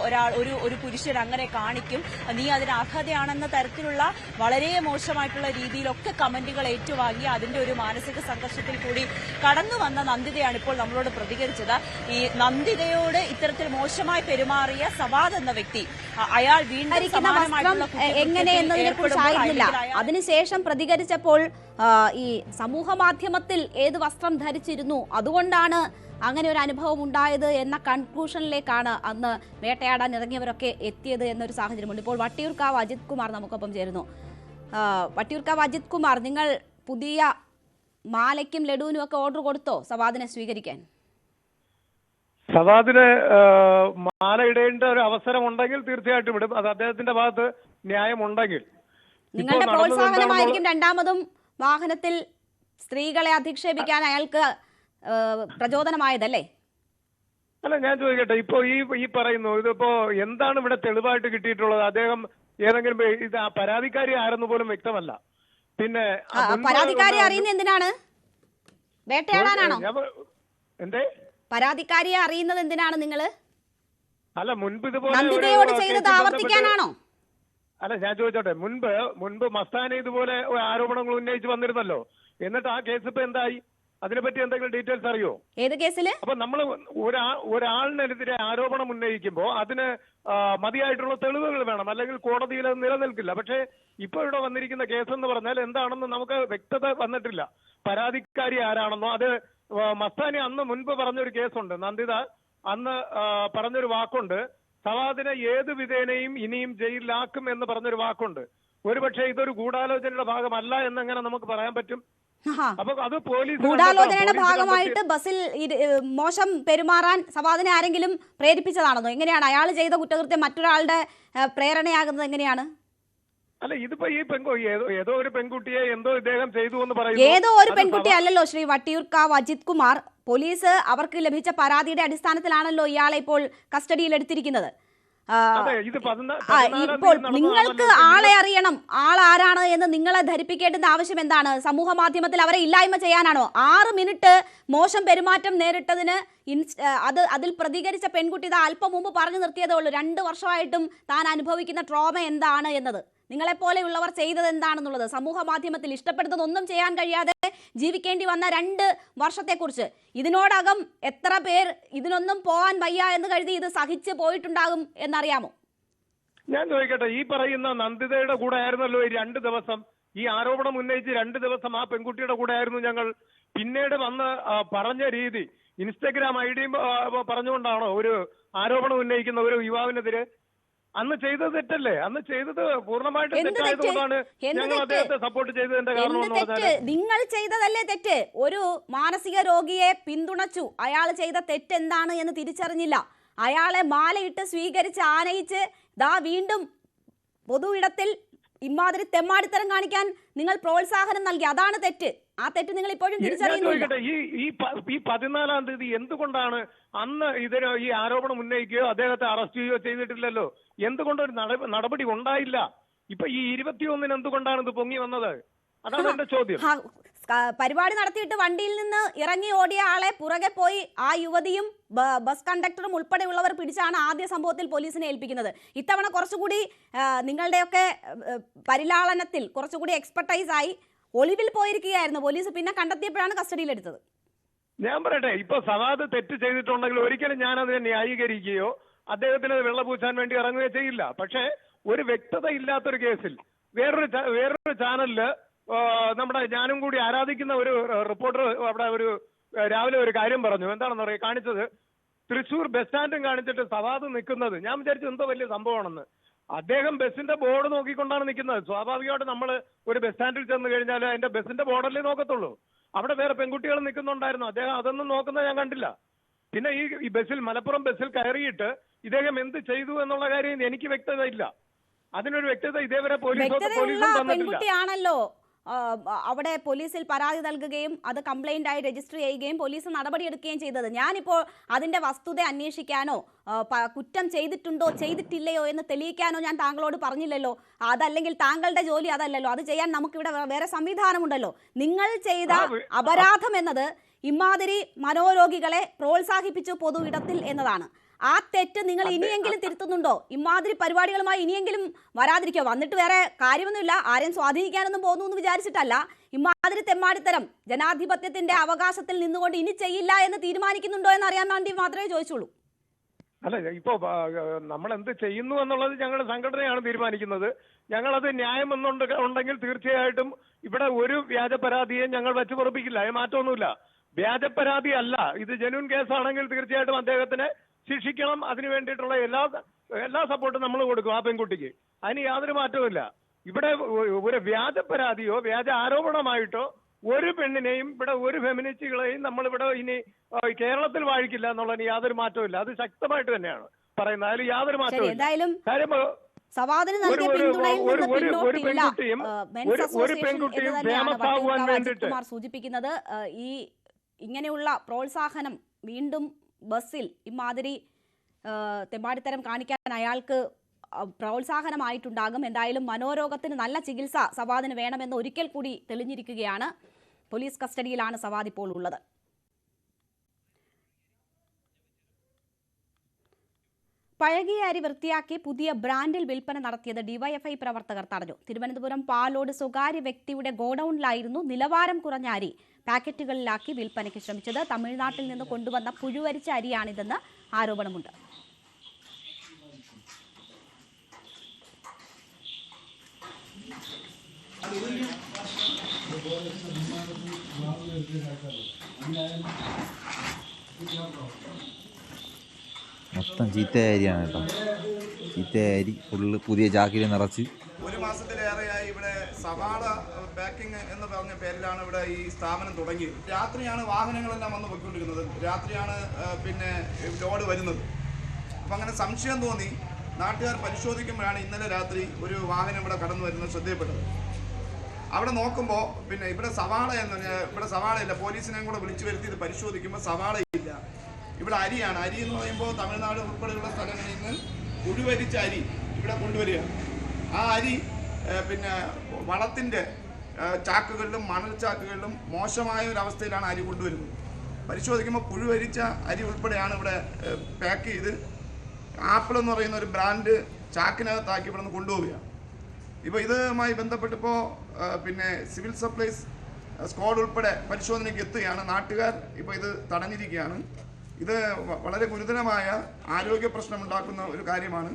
ഒരു പുരുഷൻ അങ്ങനെ കാണിക്കും, നീ അതിന് അർഹതയാണെന്ന തരത്തിലുള്ള വളരെ മോശമായിട്ടുള്ള രീതിയിലൊക്കെ കമന്റുകൾ ഏറ്റുവാങ്ങി അതിന്റെ ഒരു മാനസിക സംഘർഷത്തിൽ കൂടി കടന്നു വന്ന നന്ദിതയാണ് ഇപ്പോൾ നമ്മളോട് പ്രതികരിച്ചത്. ഈ നന്ദിതയോട് ഇത്തരത്തിൽ മോശമായി പെരുമാറിയ സവാദ് എന്ന വ്യക്തി അയാൾ വീണ്ടും എങ്ങനെ എന്നതിനെ കുറിച്ചായിരുന്നില്ല. അതിനുശേഷം പ്രതികരിച്ചപ്പോൾ ഈ സമൂഹ മാധ്യമത്തിൽ ഏത് വസ്ത്രം ധരിച്ചിരുന്നു, അതുകൊണ്ടാണ് അങ്ങനെ ഒരു അനുഭവം ഉണ്ടായത് എന്ന കൺക്ലൂഷനിലേക്കാണ് അന്ന് വേട്ടയാടാൻ ഇറങ്ങിയവരൊക്കെ എത്തിയത് എന്നൊരു സാഹചര്യമുണ്ട്. ഇപ്പോൾ വട്ടിയൂർക്കാവ് അജിത് കുമാർ നമുക്കൊപ്പം ചേരുന്നു. വട്ടിയൂർക്കാവ് അജിത് കുമാർ, നിങ്ങൾ പുതിയ മാലയ്ക്കും ലഡുവിനും ഒക്കെ ഓർഡർ കൊടുത്തോ സവാദിനെ സ്വീകരിക്കാൻ? സവാദിന് മാല ഇടേണ്ട ഒരു അവസരം ഉണ്ടെങ്കിൽ തീർച്ചയായിട്ടും ഇടും. അത് അദ്ദേഹത്തിന്റെ ഭാഗത്ത് ന്യായമുണ്ടെങ്കിൽ. നിങ്ങളുടെ പ്രോത്സാഹനമായിരിക്കും രണ്ടാമതും വാഹനത്തിൽ സ്ത്രീകളെ അധിക്ഷേപിക്കാൻ അയാൾക്ക് പ്രചോദനമായതല്ലേ? അല്ല, ഞാൻ ചോദിക്കട്ടെ, ഇപ്പോ ഈ പറയുന്നു, ഇതിപ്പോ എന്താണ് ഇവിടെ തെളിവായിട്ട് കിട്ടിയിട്ടുള്ളത്? അദ്ദേഹം ഏതെങ്കിലും ഇത് പരാതിക്കാരി ആരെന്ന് പോലും വ്യക്തമല്ല. പിന്നെ പരാതിക്കാരി അറിയുന്ന എന്തിനാണ്? വേട്ടയാടാനാണോ? എന്തേ പരാതിക്കാരിയെ അറിയുന്നത് എന്തിനാണ് നിങ്ങള്? അല്ല, മുൻപ് ഇതുപോലെ നന്ദിതയോട് ചെയ്തത് ആവർത്തിക്കാനാണോ? അല്ല, ഞാൻ ചോദിച്ചോട്ടെ, മുൻപ് മസ്താനെ ഇതുപോലെ ആരോപണങ്ങൾ ഉന്നയിച്ച് വന്നിരുന്നല്ലോ. എന്നിട്ട് ആ കേസ് ഇപ്പൊ എന്തായി? അതിനെപ്പറ്റി എന്തെങ്കിലും ഡീറ്റെയിൽസ് അറിയോ? ഏത് കേസില്? അപ്പൊ നമ്മൾ ഒരാളിനെതിരെ ആരോപണം ഉന്നയിക്കുമ്പോ അതിന് മതിയായിട്ടുള്ള തെളിവുകൾ വേണം, അല്ലെങ്കിൽ കോടതിയിൽ അത് നിലനിൽക്കില്ല. പക്ഷേ ഇപ്പൊ ഇവിടെ വന്നിരിക്കുന്ന കേസ് എന്ന് പറഞ്ഞാൽ എന്താണെന്ന് നമുക്ക് വ്യക്തത വന്നിട്ടില്ല. പരാതിക്കാരി ആരാണെന്നോ, അത് മസ്താനി അന്ന് മുൻപ് പറഞ്ഞൊരു കേസുണ്ട്, നന്ദിത അന്ന് പറഞ്ഞൊരു വാക്കുണ്ട്, സവാദിനെ ഏത് വിധേനയും ഇനിയും ജയിലിലാക്കും എന്ന് പറഞ്ഞൊരു വാക്കുണ്ട്. ഒരുപക്ഷെ ഇതൊരു ഗൂഢാലോചനയുടെ ഭാഗമല്ല എന്നെങ്ങനെ നമുക്ക് പറയാൻ പറ്റും? അപ്പൊ അത് പോലീസ് ഗൂഢാലോചനയുടെ ഭാഗമായിട്ട് ബസ്സിൽ മോശം പെരുമാറാൻ സവാദിനെ ആരെങ്കിലും പ്രേരിപ്പിച്ചതാണെന്നോ? എങ്ങനെയാണ് അയാൾ ചെയ്ത കുറ്റകൃത്യം മറ്റൊരാളുടെ പ്രേരണയാകുന്നത്? എങ്ങനെയാണ്? അല്ല, ഇതിപ്പോ ഈ ഏതോ ഒരു പെൺകുട്ടിയെ എന്തോ ഇദ്ദേഹം ചെയ്തു എന്ന് പറയുന്നു. ഏതോ ഒരു പെൺകുട്ടി അല്ലല്ലോ ശ്രീ വട്ടിയൂർക്കാവ് അജിത് കുമാർ. പോലീസ് അവർക്ക് ലഭിച്ച പരാതിയുടെ അടിസ്ഥാനത്തിലാണല്ലോ ഇയാളെ ഇപ്പോൾ കസ്റ്റഡിയിൽ എടുത്തിരിക്കുന്നത്. ഇപ്പോൾ നിങ്ങൾക്ക് ആളെ അറിയണം, ആളാരാണ് എന്ന് നിങ്ങളെ ധരിപ്പിക്കേണ്ടുന്ന ആവശ്യം എന്താണ്? സമൂഹ മാധ്യമത്തിൽ അവരെ ഇല്ലായ്മ ചെയ്യാനാണോ? 6 മിനിറ്റ് മോശം പെരുമാറ്റം നേരിട്ടതിന് അതിൽ പ്രതികരിച്ച പെൺകുട്ടി അല്പം മുമ്പ് പറഞ്ഞു നിർത്തിയതേ ഉള്ളൂ 2 വർഷമായിട്ടും താൻ അനുഭവിക്കുന്ന ട്രോമ എന്താണ് എന്നത്, നിങ്ങളെപ്പോലെയുള്ളവർ ചെയ്തത് എന്താണെന്നുള്ളത്. സമൂഹ മാധ്യമത്തിൽ ഇഷ്ടപ്പെടുന്നതൊന്നും ചെയ്യാൻ കഴിയാതെ ജീവിക്കേണ്ടി വന്ന 2 വർഷത്തെക്കുറിച്ച് ഇതിനോടകം എത്ര പേർ ഇതിനൊന്നും പോകാൻ വയ്യ എന്ന് കരുതി ഇത് സഹിച്ച് പോയിട്ടുണ്ടാകും എന്നറിയാമോ? ഞാൻ ചോദിക്കട്ടെ, ഈ പറയുന്ന നന്ദിതയുടെ കൂടെ ആയിരുന്നല്ലോ ഈ 2 ദിവസം, ഈ ആരോപണം ഉന്നയിച്ച് 2 ദിവസം ആ പെൺകുട്ടിയുടെ കൂടെ ആയിരുന്നു ഞങ്ങൾ. പിന്നീട് വന്ന് പറഞ്ഞ രീതി ഇൻസ്റ്റഗ്രാം ഐഡിയും പറഞ്ഞുകൊണ്ടാണോ ഒരു ആരോപണം ഉന്നയിക്കുന്ന ഒരു യുവാവിനെതിരെ? അന്ന് ചെയ്തത് തെറ്റല്ലേ? അന്ന് ചെയ്തത് പൂർണ്ണമായിട്ട് തെറ്റായതുകൊണ്ടാണ് ഞങ്ങൾ അദ്ദേഹത്തെ സപ്പോർട്ട് ചെയ്തതിന്റെ കാരണം. നിങ്ങൾ ചെയ്തതല്ലേ തെറ്റ്? ഒരു മാനസിക രോഗിയെ പിന്തുണച്ചു, അയാൾ ചെയ്ത തെറ്റ് എന്താണ് എന്ന് തിരിച്ചറിഞ്ഞില്ല, അയാളെ മാലയിട്ട് സ്വീകരിച്ച് ആനയിച്ച് വീണ്ടും പൊതു ഇടത്തിൽ ഇമാതിരി തെമ്മാടിത്തരം കാണിക്കാൻ നിങ്ങൾ പ്രോത്സാഹനം നൽകി. അതാണ് തെറ്റ്. ആ തെറ്റ് നിങ്ങൾ ഇപ്പോഴും തിരിച്ചറിയുന്നില്ല. ഈ 14-ാം തീയതി എന്തുകൊണ്ടാണ് അന്ന് ഇതിന് ഈ ആരോപണം ഉന്നയിക്കുകയോ അദ്ദേഹത്തെ അറസ്റ്റ് ചെയ്യുകയോ ചെയ്തിട്ടില്ലല്ലോ? എന്തുകൊണ്ടൊരു നടപടി ഉണ്ടായില്ല? ഇപ്പൊ ഈ 21-ന് എന്തുകൊണ്ടാണ് ഇത് പൊങ്ങി വന്നത്? അതാണ് എന്റെ ചോദ്യം. പരിപാടി നടത്തിയിട്ട് വണ്ടിയിൽ നിന്ന് ഇറങ്ങി ഓടിയ ആളെ പുറകെ പോയി ആ യുവതിയും ബസ് കണ്ടക്ടറും ഉൾപ്പെടെയുള്ളവർ പിടിച്ചാണ് ആദ്യ സംഭവത്തിൽ പോലീസിനെ ഏൽപ്പിക്കുന്നത്. ഇത്തവണ കുറച്ചുകൂടി നിങ്ങളുടെയൊക്കെ പരിലാളനത്തിൽ കുറച്ചുകൂടി എക്സ്പെർട്ടൈസ് ആയി ഒളിവിൽ പോയിരിക്കുകയായിരുന്നു പോലീസ്. പിന്നെ കണ്ടെത്തിയപ്പോഴാണ് കസ്റ്റഡിയിലെടുത്തത്. ഞാൻ പറയട്ടെ, ഇപ്പൊ സവാദ് തെറ്റ് ചെയ്തിട്ടുണ്ടെങ്കിൽ ഒരിക്കലും ഞാൻ അതിനെ ന്യായീകരിക്കുകയോ അദ്ദേഹത്തിന് വെള്ളപൂശാൻ വേണ്ടി ഇറങ്ങുകയോ ചെയ്യില്ല. പക്ഷേ ഒരു വ്യക്തത ഇല്ലാത്തൊരു കേസിൽ വേറൊരു ചാനലില് നമ്മുടെ ഞാനും കൂടി ആരാധിക്കുന്ന ഒരു റിപ്പോർട്ടർ അവിടെ രാവിലെ ഒരു കാര്യം പറഞ്ഞു. എന്താണെന്ന് പറയാ കാണിച്ചത്, തൃശ്ശൂർ ബസ് സ്റ്റാൻഡും കാണിച്ചിട്ട് സവാദ് നിൽക്കുന്നത്. ഞാൻ വിചാരിച്ചു എന്തോ വലിയ സംഭവമാണെന്ന്. അദ്ദേഹം ബസ്സിന്റെ ബോർഡ് നോക്കിക്കൊണ്ടാണ് നിൽക്കുന്നത്. സ്വാഭാവികമായിട്ട് നമ്മൾ ഒരു ബസ് സ്റ്റാൻഡിൽ ചെന്ന് കഴിഞ്ഞാൽ അതിന്റെ ബസ്സിന്റെ ബോർഡല്ലേ നോക്കത്തുള്ളൂ. അവിടെ വേറെ പെൺകുട്ടികൾ നിൽക്കുന്നുണ്ടായിരുന്നു. അദ്ദേഹം അതൊന്നും നോക്കുന്നത് ഞാൻ കണ്ടില്ല. പിന്നെ ഈ ബസ്സിൽ മലപ്പുറം ബസ്സിൽ കയറിയിട്ട് ഇദ്ദേഹം എന്ത് ചെയ്തു എന്നുള്ള കാര്യം എനിക്ക് വ്യക്തത ഇല്ല. അതിനൊരു വ്യക്തത ഇതേവരെ പോലീസും തന്നിട്ടില്ല. പെൺകുട്ടിയാണല്ലോ അവിടെ പോലീസിൽ പരാതി നൽകുകയും അത് കംപ്ലൈൻ്റായി രജിസ്റ്റർ ചെയ്യുകയും പോലീസ് നടപടിയെടുക്കുകയും ചെയ്തത്. ഞാനിപ്പോൾ അതിൻ്റെ വസ്തുത അന്വേഷിക്കാനോ കുറ്റം ചെയ്തിട്ടുണ്ടോ ചെയ്തിട്ടില്ലയോ എന്ന് തെളിയിക്കാനോ ഞാൻ താങ്കളോട് പറഞ്ഞില്ലല്ലോ. അതല്ലെങ്കിൽ താങ്കളുടെ ജോലി അതല്ലല്ലോ. അത് ചെയ്യാൻ നമുക്കിവിടെ വേറെ സംവിധാനമുണ്ടല്ലോ. നിങ്ങൾ ചെയ്ത അപരാധം എന്നത് ഇമാതിരി മനോരോഗികളെ പ്രോത്സാഹിപ്പിച്ചു പൊതു ഇടത്തിൽ എന്നതാണ്. ആ തെറ്റ് നിങ്ങൾ ഇനിയെങ്കിലും തിരുത്തുന്നുണ്ടോ? ഇമാതിരി പരിപാടികളുമായി ഇനിയെങ്കിലും വരാതിരിക്കോ? വന്നിട്ട് വേറെ കാര്യമൊന്നുമില്ല, ആരെയും സ്വാധീനിക്കാനൊന്നും പോകുന്നു എന്ന് വിചാരിച്ചിട്ടല്ല. ഇമാതിരി തെമ്മാടിത്തരം ജനാധിപത്യത്തിന്റെ അവകാശത്തിൽ നിന്നുകൊണ്ട് ഇനി ചെയ്യില്ല എന്ന് തീരുമാനിക്കുന്നുണ്ടോ എന്ന് അറിയാൻ വേണ്ടി മാത്രമേ ചോദിച്ചുള്ളൂ. അല്ല, ഇപ്പോ നമ്മൾ എന്ത് ചെയ്യുന്നു എന്നുള്ളത് ഞങ്ങളുടെ സംഘടനയാണ് തീരുമാനിക്കുന്നത്. ഞങ്ങളത് ന്യായം ഉണ്ടെങ്കിൽ തീർച്ചയായിട്ടും ഇവിടെ ഒരു വ്യാജ പരാതിയും ഞങ്ങൾ വെച്ച് പൊറപ്പിക്കില്ല. അതിന് മാറ്റമൊന്നുമില്ല. വ്യാജ പരാതി അല്ല, ഇത് ജെന്യൂൻ കേസാണെങ്കിൽ തീർച്ചയായിട്ടും അദ്ദേഹത്തിനെ ശിക്ഷിക്കണം. അതിന് വേണ്ടിയിട്ടുള്ള എല്ലാ സപ്പോർട്ടും നമ്മൾ കൊടുക്കും ആ പെൺകുട്ടിക്ക്. അതിന് യാതൊരു മാറ്റവുമില്ല. ഇവിടെ ഒരു വ്യാജ പരാതിയോ വ്യാജ ആരോപണമായിട്ടോ ഒരു പെണ്ണിനെയും ഇവിടെ ഒരു ഫെമിനിസ്റ്റുകളെയും നമ്മളിവിടെ ഇനി കേരളത്തിൽ വാഴിക്കില്ല എന്നുള്ളതിന് യാതൊരു മാറ്റവുമില്ല. അത് ശക്തമായിട്ട് തന്നെയാണ് പറയുന്നത്. അതിൽ യാതൊരു മാറ്റവും കാര്യം സൂചിപ്പിക്കുന്നത് ഈ ഇങ്ങനെയുള്ള പ്രോത്സാഹനം വീണ്ടും ബസ്സിൽ ഇമാതിരി തെമ്മാടിത്തരം കാണിക്കാൻ അയാൾക്ക് പ്രോത്സാഹനമായിട്ടുണ്ടാകും. എന്തായാലും മനോരോഗത്തിന് നല്ല ചികിത്സ സവാദിന് വേണമെന്ന് ഒരിക്കൽ കൂടി തെളിഞ്ഞിരിക്കുകയാണ്. പോലീസ് കസ്റ്റഡിയിലാണ് സവാദ് ഇപ്പോൾ ഉള്ളത്. പഴകിയ അരി വൃത്തിയാക്കി പുതിയ ബ്രാൻഡിൽ വിൽപ്പന നടത്തിയത് ഡിവൈഎഫ്ഐ പ്രവർത്തകർ തടഞ്ഞു. തിരുവനന്തപുരം പാലോട് സ്വകാര്യ വ്യക്തിയുടെ ഗോഡൌണിലായിരുന്നു നിലവാരം കുറഞ്ഞ അരി പാക്കറ്റുകളിലാക്കി വിൽപ്പനയ്ക്ക് ശ്രമിച്ചത്. തമിഴ്നാട്ടിൽ നിന്ന് കൊണ്ടുവന്ന പുഴുവരിച്ച അരിയാണിതെന്ന് ആരോപണമുണ്ട്. മൊത്തം ചീത്തയായ അരിയാണ് കേട്ടോ. ചീത്തയായ അരി ഫുള്ള് പുതിയ ചാക്കിൽ നിറച്ച്. ഒരു മാസത്തിലേറെയായി ഇവിടെ സവാള പാക്കിംഗ് എന്ന് പറഞ്ഞ പേരിലാണ് ഇവിടെ ഈ സ്ഥാപനം തുടങ്ങിയത്. രാത്രിയാണ് വാഹനങ്ങളെല്ലാം വന്ന് പോയിക്കൊണ്ടിരിക്കുന്നത്. രാത്രിയാണ് പിന്നെ ലോഡ് വരുന്നത്. അപ്പം അങ്ങനെ സംശയം തോന്നി നാട്ടുകാർ പരിശോധിക്കുമ്പോഴാണ് ഇന്നലെ രാത്രി ഒരു വാഹനം ഇവിടെ കടന്നു വരുന്നത് ശ്രദ്ധയപ്പെട്ടത്. അവിടെ നോക്കുമ്പോൾ പിന്നെ ഇവിടെ സവാളയില്ല. പോലീസിനെയും കൂടെ വിളിച്ചു വരുത്തി ഇത് പരിശോധിക്കുമ്പോൾ സവാളയില്ല. ഇവിടെ അരിയാണ്. അരി എന്ന് പറയുമ്പോൾ തമിഴ്നാട് ഉൾപ്പെടെയുള്ള സ്ഥലങ്ങളിൽ നിന്ന് പുഴുവരിച്ച അരി ഇവിടെ കൊണ്ടുവരികയാണ്. ആ അരി പിന്നെ വളത്തിൻ്റെ ചാക്കുകളിലും മണൽ ചാക്കുകളിലും മോശമായ ഒരു അവസ്ഥയിലാണ് അരി കൊണ്ടുവരുന്നത്. പരിശോധിക്കുമ്പോൾ പുഴുവരിച്ച അരി ഉൾപ്പെടെയാണ് ഇവിടെ പാക്ക് ചെയ്ത് ആപ്പിൾ എന്ന് പറയുന്ന ഒരു ബ്രാൻഡ് ചാക്കിനകത്താക്കി ഇവിടെ നിന്ന് കൊണ്ടുപോവുകയാണ്. ഇപ്പോൾ ഇതുമായി ബന്ധപ്പെട്ടിപ്പോൾ പിന്നെ സിവിൽ സപ്ലൈസ് സ്ക്വാഡ് ഉൾപ്പെടെ പരിശോധനയ്ക്ക് എത്തുകയാണ്. നാട്ടുകാർ ഇപ്പോൾ ഇത് തടഞ്ഞിരിക്കുകയാണ്. ഇത് വളരെ ഗുരുതരമായ ആരോഗ്യ പ്രശ്നമുണ്ടാക്കുന്ന ഒരു കാര്യമാണ്.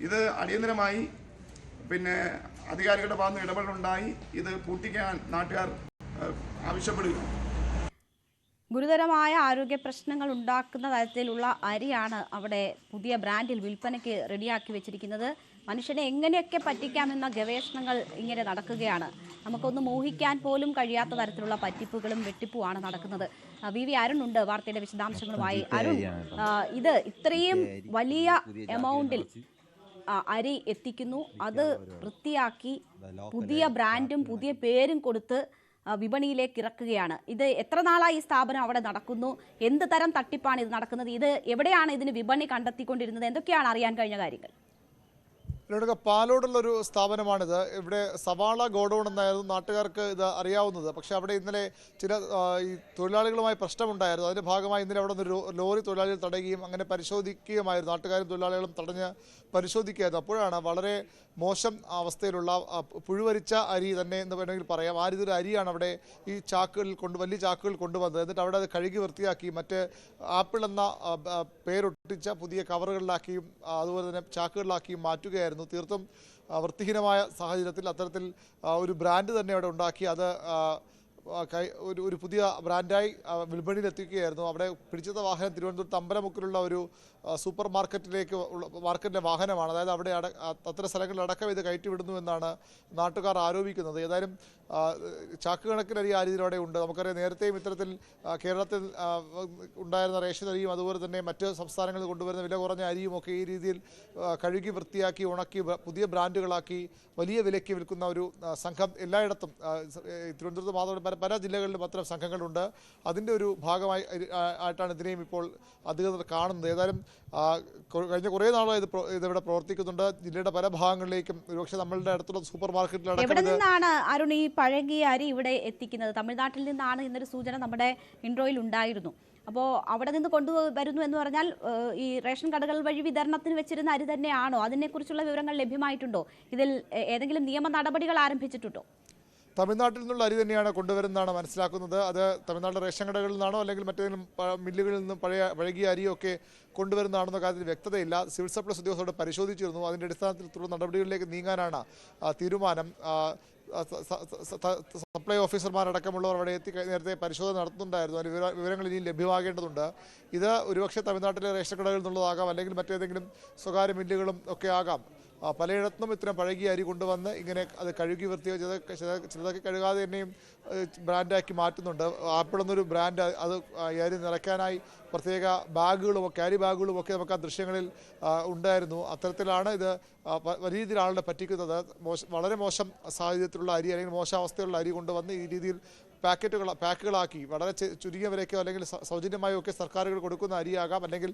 ഇത് അടിയന്തരമായി പിന്നെ അധികാരികളുടെ ഭാഗത്ത് ഇടപെടലുണ്ടായി ഇത് പൂട്ടിക്കാൻ നാട്ടുകാർ ആവശ്യപ്പെടുകയാണ്. ഗുരുതരമായ ആരോഗ്യ പ്രശ്നങ്ങൾ ഉണ്ടാക്കുന്ന തരത്തിലുള്ള അരിയാണ് അവിടെ പുതിയ ബ്രാൻഡിൽ വിൽപ്പനയ്ക്ക് റെഡിയാക്കി വെച്ചിരിക്കുന്നത്. മനുഷ്യനെ എങ്ങനെയൊക്കെ പറ്റിക്കാമെന്ന ഗവേഷണങ്ങൾ ഇങ്ങനെ നടക്കുകയാണ്. നമുക്കൊന്നും ഊഹിക്കാൻ പോലും കഴിയാത്ത തരത്തിലുള്ള പറ്റിപ്പുകളും വെട്ടിപ്പുമാണ് നടക്കുന്നത്. വി അരുണുണ്ട് വാർത്തയുടെ വിശദാംശങ്ങളുമായി. അരുൺ, ഇത് ഇത്രയും വലിയ എമൗണ്ടിൽ അരി എത്തിക്കുന്നു, അത് വൃത്തിയാക്കി പുതിയ ബ്രാൻഡും പുതിയ പേരും കൊടുത്ത് വിപണിയിലേക്ക് ഇറക്കുകയാണ്. ഇത് എത്ര നാളായി ഈ സ്ഥാപനം അവിടെ നടക്കുന്നു? എന്ത് തരം തട്ടിപ്പാണ് ഇത് നടക്കുന്നത്? ഇത് എവിടെയാണ് ഇതിന് വിപണി കണ്ടെത്തിക്കൊണ്ടിരുന്നത്? എന്തൊക്കെയാണ് അറിയാൻ കഴിഞ്ഞ കാര്യങ്ങൾ? പാലോടുള്ളൊരു സ്ഥാപനമാണിത്. ഇവിടെ സവാള ഗോഡൌൺ എന്നായിരുന്നു നാട്ടുകാർക്ക് ഇത് അറിയാവുന്നത്. പക്ഷേ അവിടെ ഇന്നലെ ചില ഈ തൊഴിലാളികളുമായി പ്രശ്നമുണ്ടായിരുന്നു. അതിൻ്റെ ഭാഗമായി ഇന്നലെ അവിടെ നിന്ന് ലോറി തൊഴിലാളികൾ തടയുകയും അങ്ങനെ പരിശോധിക്കുകയുമായിരുന്നു. നാട്ടുകാരും തൊഴിലാളികളും തടഞ്ഞ് പരിശോധിക്കുകയായിരുന്നു. അപ്പോഴാണ് വളരെ മോശം അവസ്ഥയിലുള്ള പുഴുവരിച്ച അരി തന്നെ എന്ന് വേണമെങ്കിൽ പറയാം. ആ രീതിയിൽ അരിയാണ് അവിടെ ഈ ചാക്കുകളിൽ വലിയ ചാക്കുകൾ കൊണ്ടുവന്നത്. എന്നിട്ട് അവിടെ അത് കഴുകി വൃത്തിയാക്കി മറ്റ് ആപ്പിൾ എന്ന പേരൊട്ടിച്ച പുതിയ കവറുകളിലാക്കിയും അതുപോലെ തന്നെ ചാക്കുകളിലാക്കിയും മാറ്റുകയായിരുന്നു. തീർത്തും വൃത്തിഹീനമായ സാഹചര്യത്തിൽ അത്തരത്തിൽ ഒരു ബ്രാൻഡ് തന്നെ അവിടെ ഉണ്ടാക്കി അത് ഒരു പുതിയ ബ്രാൻഡായി വിപണിയിൽ എത്തിക്കുകയായിരുന്നു. അവിടെ പിടിച്ചെടുത്ത വാഹനം തിരുവനന്തപുരത്ത് അമ്പലമുക്കിലുള്ള ഒരു സൂപ്പർ മാർക്കറ്റിലെ വാഹനമാണ്. അതായത് അവിടെ അത്തരം സ്ഥലങ്ങളിൽ അടക്കം ഇത് കയറ്റിവിടുന്നു എന്നാണ് നാട്ടുകാർ ആരോപിക്കുന്നത്. ഏതായാലും ചാക്കുകണക്കിന് അരി ആ രീതിയിൽ അവിടെ ഉണ്ട്. നമുക്കറിയാം, നേരത്തെയും ഇത്തരത്തിൽ കേരളത്തിൽ ഉണ്ടായിരുന്ന റേഷൻ അരിയും അതുപോലെ തന്നെ മറ്റ് സംസ്ഥാനങ്ങളിൽ കൊണ്ടുവരുന്ന വില കുറഞ്ഞ അരിയും ഒക്കെ ഈ രീതിയിൽ കഴുകി വൃത്തിയാക്കി ഉണക്കി പുതിയ ബ്രാൻഡുകളാക്കി വലിയ വിലയ്ക്ക് വിൽക്കുന്ന ഒരു സംഘം എല്ലായിടത്തും തിരുവനന്തപുരത്ത് മാത്രമല്ല പല ജില്ലകളിലും അത്തരം സംഘങ്ങളുണ്ട്. അതിൻ്റെ ഒരു ഭാഗമായി ആയിട്ടാണ് ഇതിനെയും ഇപ്പോൾ അധികൃതർ കാണുന്നത്. ഏതായാലും കഴിഞ്ഞ കുറേ നാളായി ഇതിവിടെ പ്രവർത്തിക്കുന്നുണ്ട്. ജില്ലയുടെ പല ഭാഗങ്ങളിലേക്കും ഒരുപക്ഷെ നമ്മളുടെ അടുത്തുള്ള സൂപ്പർ മാർക്കറ്റിലടക്കം. എവിടെ നിന്നാണ് അരുൺ ഈ പഴകിയ അരി ഇവിടെ എത്തിക്കുന്നത്? തമിഴ്നാട്ടിൽ നിന്നാണ് എന്നൊരു സൂചന നമ്മുടെ ഇൻട്രോയിൽ ഉണ്ടായിരുന്നു. അപ്പോൾ അവിടെ നിന്ന് കൊണ്ടുവരുന്നു എന്ന് പറഞ്ഞാൽ ഈ റേഷൻ കടകൾ വഴി വിതരണത്തിന് വെച്ചിരുന്ന അരി തന്നെയാണോ? അതിനെക്കുറിച്ചുള്ള വിവരങ്ങൾ ലഭ്യമായിട്ടുണ്ടോ? ഇതിൽ ഏതെങ്കിലും നിയമ നടപടികൾ ആരംഭിച്ചിട്ടുണ്ടോ? തമിഴ്നാട്ടിൽ നിന്നുള്ള അരി തന്നെയാണ് കൊണ്ടുവരുന്നതാണ് മനസ്സിലാക്കുന്നത്. അത് തമിഴ്നാട്ടിലെ റേഷൻ കടകളിൽ നിന്നാണോ അല്ലെങ്കിൽ മറ്റേതെങ്കിലും മില്ലുകളിൽ നിന്നും പഴകിയ അരിയൊക്കെ കൊണ്ടുവരുന്നതാണെന്ന കാര്യത്തിൽ വ്യക്തതയില്ല. സിവിൽ സപ്ലൈസ് ഉദ്യോഗസ്ഥരോട് പരിശോധിച്ചിരുന്നു. അതിൻ്റെ അടിസ്ഥാനത്തിൽ തുടർ നടപടികളിലേക്ക് നീങ്ങാനാണ് തീരുമാനം. സപ്ലൈ ഓഫീസർമാരടക്കമുള്ളവർ അവിടെ എത്തി നേരത്തെ പരിശോധന നടത്തുന്നുണ്ടായിരുന്നു. അതിന് വിവരങ്ങൾ ഇനിയും ലഭ്യമാകേണ്ടതുണ്ട്. ഇത് ഒരുപക്ഷെ തമിഴ്നാട്ടിലെ റേഷൻ കടകളിൽ നിന്നുള്ളതാകാം, അല്ലെങ്കിൽ മറ്റേതെങ്കിലും സ്വകാര്യ മില്ലുകളും ഒക്കെ ആകാം. പലയിടത്തും ഇത്തരം പഴകിയ അരി കൊണ്ടുവന്ന് ഇങ്ങനെ അത് കഴുകി വൃത്തിയാക്കി ചിലതൊക്കെ കഴുകാതെ തന്നെയും ബ്രാൻഡാക്കി മാറ്റുന്നുണ്ട്. ആപ്പിൾ എന്നൊരു ബ്രാൻഡ് അത് അരി നിറയ്ക്കാനായി പ്രത്യേക ബാഗുകളും ക്യാരി ബാഗുകളും ഒക്കെ നമുക്ക് ആ ദൃശ്യങ്ങളിൽ ഉണ്ടായിരുന്നു. അത്തരത്തിലാണ് ഇത് വലിയ രീതിയിൽ ആളുകളെ പറ്റിക്കുന്നത്. വളരെ മോശം സാഹചര്യത്തിലുള്ള അരി അല്ലെങ്കിൽ മോശാവസ്ഥയുള്ള അരി കൊണ്ടുവന്ന് ഈ രീതിയിൽ പാക്കുകളാക്കി വളരെ ചുരുങ്ങിയ വിലയ്ക്കോ അല്ലെങ്കിൽ സൗജന്യമായോ ഒക്കെ സർക്കാരുകൾ കൊടുക്കുന്ന അരിയാകാം, അല്ലെങ്കിൽ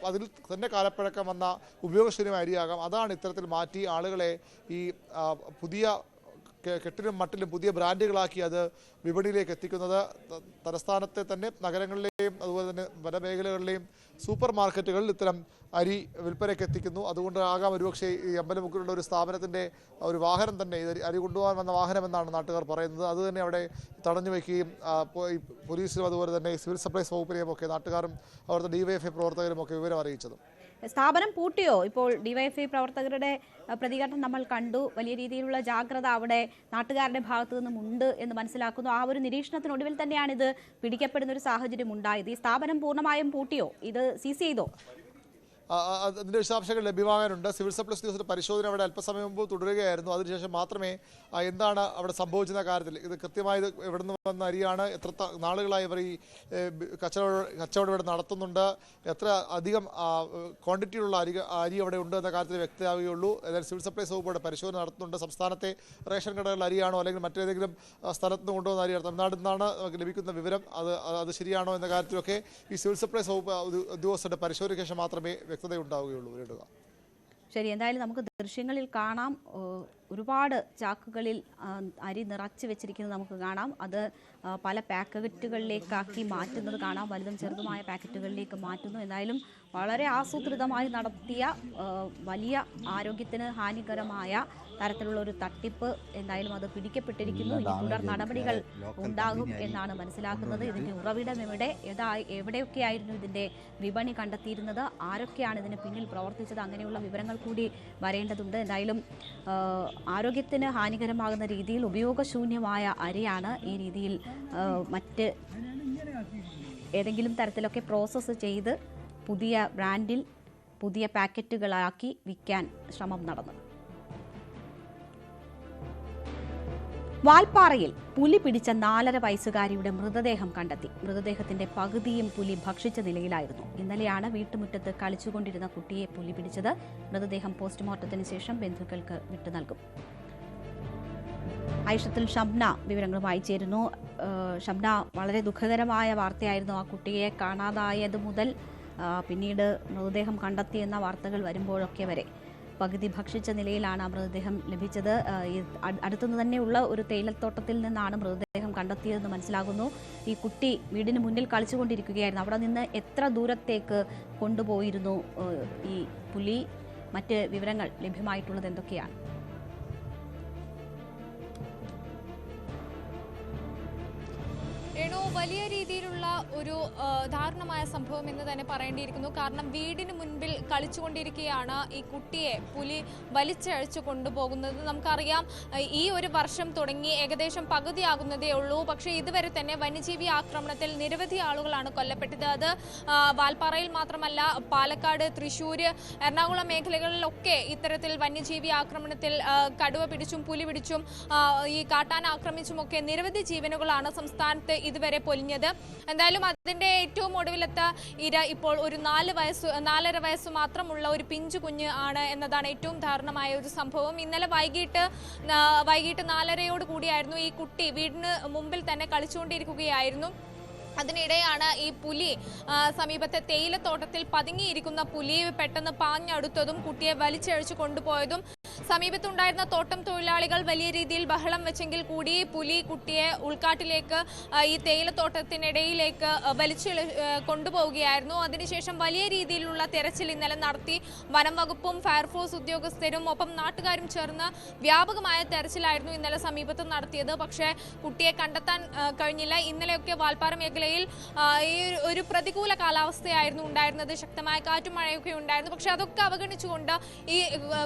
അതിൽ തന്നെ കാലപ്പഴക്കം വന്ന ഉപയോഗശൂന്യമായ അരിയാകാം. അതാണ് ഇത്തരത്തിൽ മാറ്റി ആളുകളെ ഈ പുതിയ കെട്ടിലും മട്ടിലും പുതിയ ബ്രാൻഡുകളാക്കി അത് വിപണിയിലേക്ക് എത്തിക്കുന്നത്. തലസ്ഥാനത്തെ തന്നെ നഗരങ്ങളിലെയും അതുപോലെ തന്നെ വനമേഖലകളിലെയും സൂപ്പർ മാർക്കറ്റുകളിൽ ഇത്തരം അരി വിൽപ്പനയ്ക്ക് എത്തിക്കുന്നു. അതുകൊണ്ട് ആകാം ഒരുപക്ഷെ ഈ അമ്പലമുക്കിലുള്ള ഒരു സ്ഥാപനത്തിൻ്റെ ഒരു വാഹനം തന്നെ അരി കൊണ്ടുപോകാൻ വന്ന വാഹനമെന്നാണ് നാട്ടുകാർ പറയുന്നത്. അത് തന്നെ അവിടെ തടഞ്ഞു വയ്ക്കുകയും പോലീസിലും അതുപോലെ തന്നെ സിവിൽ സപ്ലൈസ് വകുപ്പിനെയും ഒക്കെ നാട്ടുകാരും അവിടുത്തെ DYFI പ്രവർത്തകരും ഒക്കെ വിവരം അറിയിച്ചതും. സ്ഥാപനം പൂട്ടിയോ? ഇപ്പോൾ DYFI പ്രവർത്തകരുടെ പ്രതികരണം നമ്മൾ കണ്ടു. വലിയ രീതിയിലുള്ള ജാഗ്രത അവിടെ നാട്ടുകാരുടെ ഭാഗത്തു നിന്നും ഉണ്ട് എന്ന് മനസ്സിലാക്കുന്നു. ആ ഒരു നിരീക്ഷണത്തിനൊടുവിൽ തന്നെയാണ് ഇത് പിടിക്കപ്പെടുന്ന ഒരു സാഹചര്യം ഉണ്ടായത്. ഈ സ്ഥാപനം പൂർണ്ണമായും പൂട്ടിയോ? ഇത് സീസ് ചെയ്തോ? അതിൻ്റെ വിശദാംശങ്ങൾ ലഭ്യമാകാനുണ്ട്. സിവിൽ സപ്ലൈസ് ഉദ്യോഗസ്ഥരുടെ പരിശോധന അവിടെ അല്പസമയം മുമ്പ് തുടരുകയായിരുന്നു. അതിനുശേഷം മാത്രമേ എന്താണ് അവിടെ സംഭവിച്ചെന്ന കാര്യത്തിൽ ഇത് കൃത്യമായത് എവിടെ നിന്ന് വന്ന അരിയാണ്, എത്ര നാളുകളായി ഇവർ ഈ കച്ചവടം ഇവിടെ നടത്തുന്നുണ്ട്, എത്ര അധികം ക്വാണ്ടിറ്റിയുള്ള അരി അവിടെ ഉണ്ട് എന്ന കാര്യത്തിൽ വ്യക്തമാവുകയുള്ളൂ. അതായത് സിവിൽ സപ്ലൈസ് വകുപ്പ് പരിശോധന നടത്തുന്നുണ്ട്. സംസ്ഥാനത്തെ റേഷൻ കടകളിൽ അരിയാണോ അല്ലെങ്കിൽ മറ്റേതെങ്കിലും സ്ഥലത്ത് നിന്ന് കൊണ്ടുവന്ന അരിയാണ്, തമിഴ്നാട്ടിൽ നിന്നാണ് നമുക്ക് ലഭിക്കുന്ന വിവരം, അത് ശരിയാണോ എന്ന കാര്യത്തിലൊക്കെ ഈ സിവിൽ സപ്ലൈസ് വകുപ്പ് ഉദ്യോഗസ്ഥരുടെ പരിശോധനയ്ക്ക് ശേഷം മാത്രമേ വ്യക്തതയുണ്ടാവുകയുള്ളൂ. ശരി, എന്തായാലും നമുക്ക് ദൃശ്യങ്ങളിൽ കാണാം. ഒരുപാട് ചാക്കുകളിൽ അരി നിറച്ച് വെച്ചിരിക്കുന്നത് നമുക്ക് കാണാം. അത് പല പാക്കറ്റുകളിലേക്കാക്കി മാറ്റുന്നത് കാണാം. വലുതും ചെറുതുമായ പാക്കറ്റുകളിലേക്ക് മാറ്റുന്നു. എന്തായാലും വളരെ ആസൂത്രിതമായി നടത്തിയ വലിയ ആരോഗ്യത്തിന് ഹാനികരമായ തരത്തിലുള്ള ഒരു തട്ടിപ്പ് എന്തായാലും അത് പിടിക്കപ്പെട്ടിരിക്കുന്നു. ഇനി തുടർ നടപടികൾ ഉണ്ടാകും എന്നാണ് മനസ്സിലാക്കുന്നത്. ഇതിൻ്റെ ഉറവിടം എവിടെയൊക്കെയായിരുന്നു ഇതിൻ്റെ വിപണി കണ്ടെത്തിയിരുന്നത്, ആരൊക്കെയാണ് ഇതിന് പിന്നിൽ പ്രവർത്തിച്ചത്, അങ്ങനെയുള്ള വിവരങ്ങൾ കൂടി വരേണ്ടതുണ്ട്. എന്തായാലും ആരോഗ്യത്തിന് ഹാനികരമാകുന്ന രീതിയിൽ ഉപയോഗശൂന്യമായ അരിയാണ് ഈ രീതിയിൽ മറ്റ് ഏതെങ്കിലും തരത്തിലൊക്കെ പ്രോസസ്സ് ചെയ്ത് പുതിയ ബ്രാൻഡിൽ പുതിയ പാക്കറ്റുകളാക്കി വിൽക്കാൻ ശ്രമം നടന്നത്. വാൽപ്പാറയിൽ പുലി പിടിച്ച 4.5 വയസ്സുകാരിയുടെ മൃതദേഹം കണ്ടെത്തി. മൃതദേഹത്തിന്റെ പകുതിയും പുലി ഭക്ഷിച്ച നിലയിലായിരുന്നു. ഇന്നലെയാണ് വീട്ടുമുറ്റത്ത് കളിച്ചുകൊണ്ടിരുന്ന കുട്ടിയെ പുലി പിടിച്ചത്. മൃതദേഹം പോസ്റ്റ്മോർട്ടത്തിന് ശേഷം ബന്ധുക്കൾക്ക് വിട്ടു നൽകും. ഐഷത്തുൽ ഷംന വിവരങ്ങളുമായി ചേരുന്നു. ഷംന, വളരെ ദുഃഖകരമായ വാർത്തയായിരുന്നു. ആ കുട്ടിയെ കാണാതായത് മുതൽ പിന്നീട് മൃതദേഹം കണ്ടെത്തിയെന്ന വാർത്തകൾ വരുമ്പോഴൊക്കെ വരെ പകുതി ഭക്ഷിച്ച നിലയിലാണ് ആ മൃതദേഹം ലഭിച്ചത്. അടുത്തുനിന്ന് തന്നെയുള്ള ഒരു തേയിലത്തോട്ടത്തിൽ നിന്നാണ് മൃതദേഹം കണ്ടെത്തിയതെന്ന് മനസ്സിലാകുന്നു. ഈ കുട്ടി വീടിന് മുന്നിൽ കളിച്ചുകൊണ്ടിരിക്കുകയായിരുന്നു. അവിടെ നിന്ന് എത്ര ദൂരത്തേക്ക് കൊണ്ടുപോയിരുന്നു ഈ പുലി? മറ്റ് വിവരങ്ങൾ ലഭ്യമായിട്ടുള്ളത് എന്തൊക്കെയാണ്? രേണു, വലിയ രീതിയിലുള്ള ഒരു ദാരുണമായ സംഭവം എന്ന് തന്നെ പറയേണ്ടിയിരിക്കുന്നു. കാരണം വീടിന് മുൻപിൽ കളിച്ചുകൊണ്ടിരിക്കുകയാണ് ഈ കുട്ടിയെ പുലി വലിച്ചഴച്ചു കൊണ്ടുപോകുന്നത്. നമുക്കറിയാം ഈ ഒരു വർഷം തുടങ്ങി ഏകദേശം പകുതിയാകുന്നതേ ഉള്ളൂ. പക്ഷേ ഇതുവരെ തന്നെ വന്യജീവി ആക്രമണത്തിൽ നിരവധി ആളുകളാണ് കൊല്ലപ്പെട്ടത്. അത് വാൽപ്പാറയിൽ മാത്രമല്ല, പാലക്കാട്, തൃശ്ശൂർ, എറണാകുളം മേഖലകളിലൊക്കെ ഇത്തരത്തിൽ വന്യജീവി ആക്രമണത്തിൽ കടുവ പിടിച്ചും പുലി പിടിച്ചും ഈ കാട്ടാന ആക്രമിച്ചുമൊക്കെ നിരവധി ജീവനുകളാണ് സംസ്ഥാനത്ത് ഇതുവരെ പൊലിഞ്ഞത്. എന്തായാലും അതിന്റെ ഏറ്റവും ഒടുവിലത്തെ ഇര ഇപ്പോൾ ഒരു 4 വയസ്സ് മാത്രമുള്ള ഒരു പിഞ്ചു കുഞ്ഞ് ആണ് എന്നതാണ് ഏറ്റവും ദാരുണമായ ഒരു സംഭവം. ഇന്നലെ വൈകിട്ട് 4:30 കൂടിയായിരുന്നു ഈ കുട്ടി വീടിന് മുമ്പിൽ തന്നെ കളിച്ചുകൊണ്ടിരിക്കുകയായിരുന്നു. അതിനിടെയാണ് ഈ പുലി സമീപത്തെ തേയിലത്തോട്ടത്തിൽ പതുങ്ങിയിരിക്കുന്ന പുലി പെട്ടെന്ന് പാഞ്ഞടുത്തതും കുട്ടിയെ വലിച്ചഴച്ചു കൊണ്ടുപോയതും. സമീപത്തുണ്ടായിരുന്ന തോട്ടം തൊഴിലാളികൾ വലിയ രീതിയിൽ ബഹളം വെച്ചെങ്കിൽ കൂടി പുലി കുട്ടിയെ ഉൾക്കാട്ടിലേക്ക് ഈ തേയിലത്തോട്ടത്തിനിടയിലേക്ക് വലിച്ചു കൊണ്ടുപോവുകയായിരുന്നു. അതിനുശേഷം വലിയ രീതിയിലുള്ള തെരച്ചിൽ ഇന്നലെ നടത്തി. വനം വകുപ്പും ഫയർഫോഴ്സ് ഉദ്യോഗസ്ഥരും ഒപ്പം നാട്ടുകാരും ചേർന്ന് വ്യാപകമായ തെരച്ചിലായിരുന്നു ഇന്നലെ സമീപത്ത് നടത്തിയത്. പക്ഷേ കുട്ടിയെ കണ്ടെത്താൻ കഴിഞ്ഞില്ല. ഇന്നലെയൊക്കെ വാൽപ്പാറ മേഖലയിൽ ഈ ഒരു പ്രതികൂല കാലാവസ്ഥയായിരുന്നു ഉണ്ടായിരുന്നത്. ശക്തമായ കാറ്റും മഴയൊക്കെ ഉണ്ടായിരുന്നു. പക്ഷെ അതൊക്കെ അവഗണിച്ചുകൊണ്ട് ഈ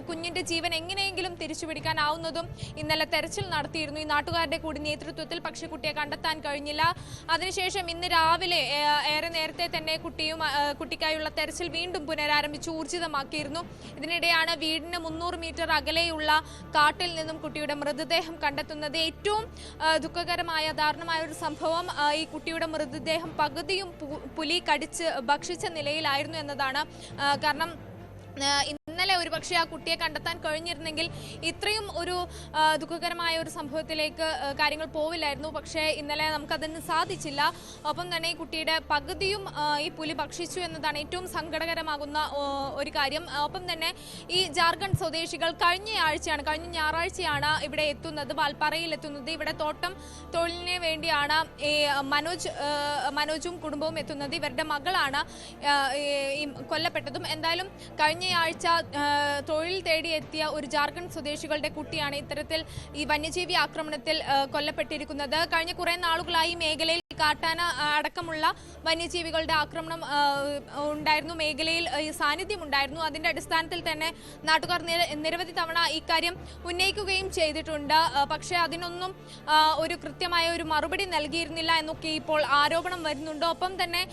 കുഞ്ഞിന്റെ ജീവൻ എങ്ങനെയെങ്കിലും തിരിച്ചുപിടിക്കാനാവുന്നതും ഇന്നലെ തെരച്ചിൽ നടത്തിയിരുന്നു ഈ നാട്ടുകാരുടെ കൂടി നേതൃത്വത്തിൽ. പക്ഷെ കുട്ടിയെ കണ്ടെത്താൻ കഴിഞ്ഞില്ല. അതിനുശേഷം ഇന്ന് രാവിലെ ഏറെ നേരത്തെ തന്നെ കുട്ടിക്കായുള്ള തെരച്ചിൽ വീണ്ടും പുനരാരംഭിച്ച് ഊർജിതമാക്കിയിരുന്നു. ഇതിനിടെയാണ് വീടിന് 300 മീറ്റർ അകലെയുള്ള കാട്ടിൽ നിന്നും കുട്ടിയുടെ മൃതദേഹം കണ്ടെത്തുന്നത്. ഏറ്റവും ദുഃഖകരമായ ദാരുണമായ ഒരു സംഭവം, ഈ കുട്ടിയുടെ മൃതദേഹം പകുതിയും പുലി കടിച്ച് ഭക്ഷിച്ച നിലയിലായിരുന്നു എന്നതാണ്. കാരണം ഇന്നലെ ഒരുപക്ഷെ ആ കുട്ടിയെ കണ്ടെത്താൻ കഴിഞ്ഞിരുന്നെങ്കിൽ ഇത്രയും ഒരു ദുഃഖകരമായ ഒരു സംഭവത്തിലേക്ക് കാര്യങ്ങൾ പോവില്ലായിരുന്നു. പക്ഷേ ഇന്നലെ നമുക്കതിന് സാധിച്ചില്ല. ഒപ്പം തന്നെ ഈ കുട്ടിയുടെ പകുതിയും ഈ പുലി ഭക്ഷിച്ചു എന്നതാണ് ഏറ്റവും സങ്കടകരമാകുന്ന ഒരു കാര്യം. ഒപ്പം തന്നെ ഈ ജാർഖണ്ഡ് സ്വദേശികൾ കഴിഞ്ഞ ഞായറാഴ്ചയാണ് ഇവിടെ എത്തുന്നത്, വാൽപ്പാറയിൽ എത്തുന്നത്. ഇവിടെ തോട്ടം തൊഴിലിന് വേണ്ടിയാണ് ഈ മനോജും കുടുംബവും എത്തുന്നത്. ഇവരുടെ മകളാണ് ഈ കൊല്ലപ്പെട്ടതും. എന്തായാലും കഴിഞ്ഞ ആഴ്ച തൊഴിൽ തേടിയെത്തിയ ഒരു ജാർഖണ്ഡ് സ്വദേശികളുടെ കുട്ടിയാണ് ഇത്തരത്തിൽ ഈ വന്യജീവി ആക്രമണത്തിൽ കൊല്ലപ്പെട്ടിരിക്കുന്നത്. കഴിഞ്ഞ കുറെ നാളുകളായി മേഖലയിൽ കാട്ടാന അടക്കമുള്ള വന്യജീവികളുടെ ആക്രമണം ഉണ്ടായിരുന്നു, മേഖലയിൽ സാന്നിധ്യം ഉണ്ടായിരുന്നു. അതിന്റെ അടിസ്ഥാനത്തിൽ തന്നെ നാട്ടുകാർ നിരവധി തവണ ഇക്കാര്യം ഉന്നയിക്കുകയും ചെയ്തിട്ടുണ്ട്. പക്ഷേ അതിനൊന്നും ഒരു കൃത്യമായ ഒരു മറുപടി നൽകിയിരുന്നില്ല എന്നൊക്കെ ഇപ്പോൾ ആരോപണം വരുന്നുണ്ട്. ഒപ്പം തന്നെ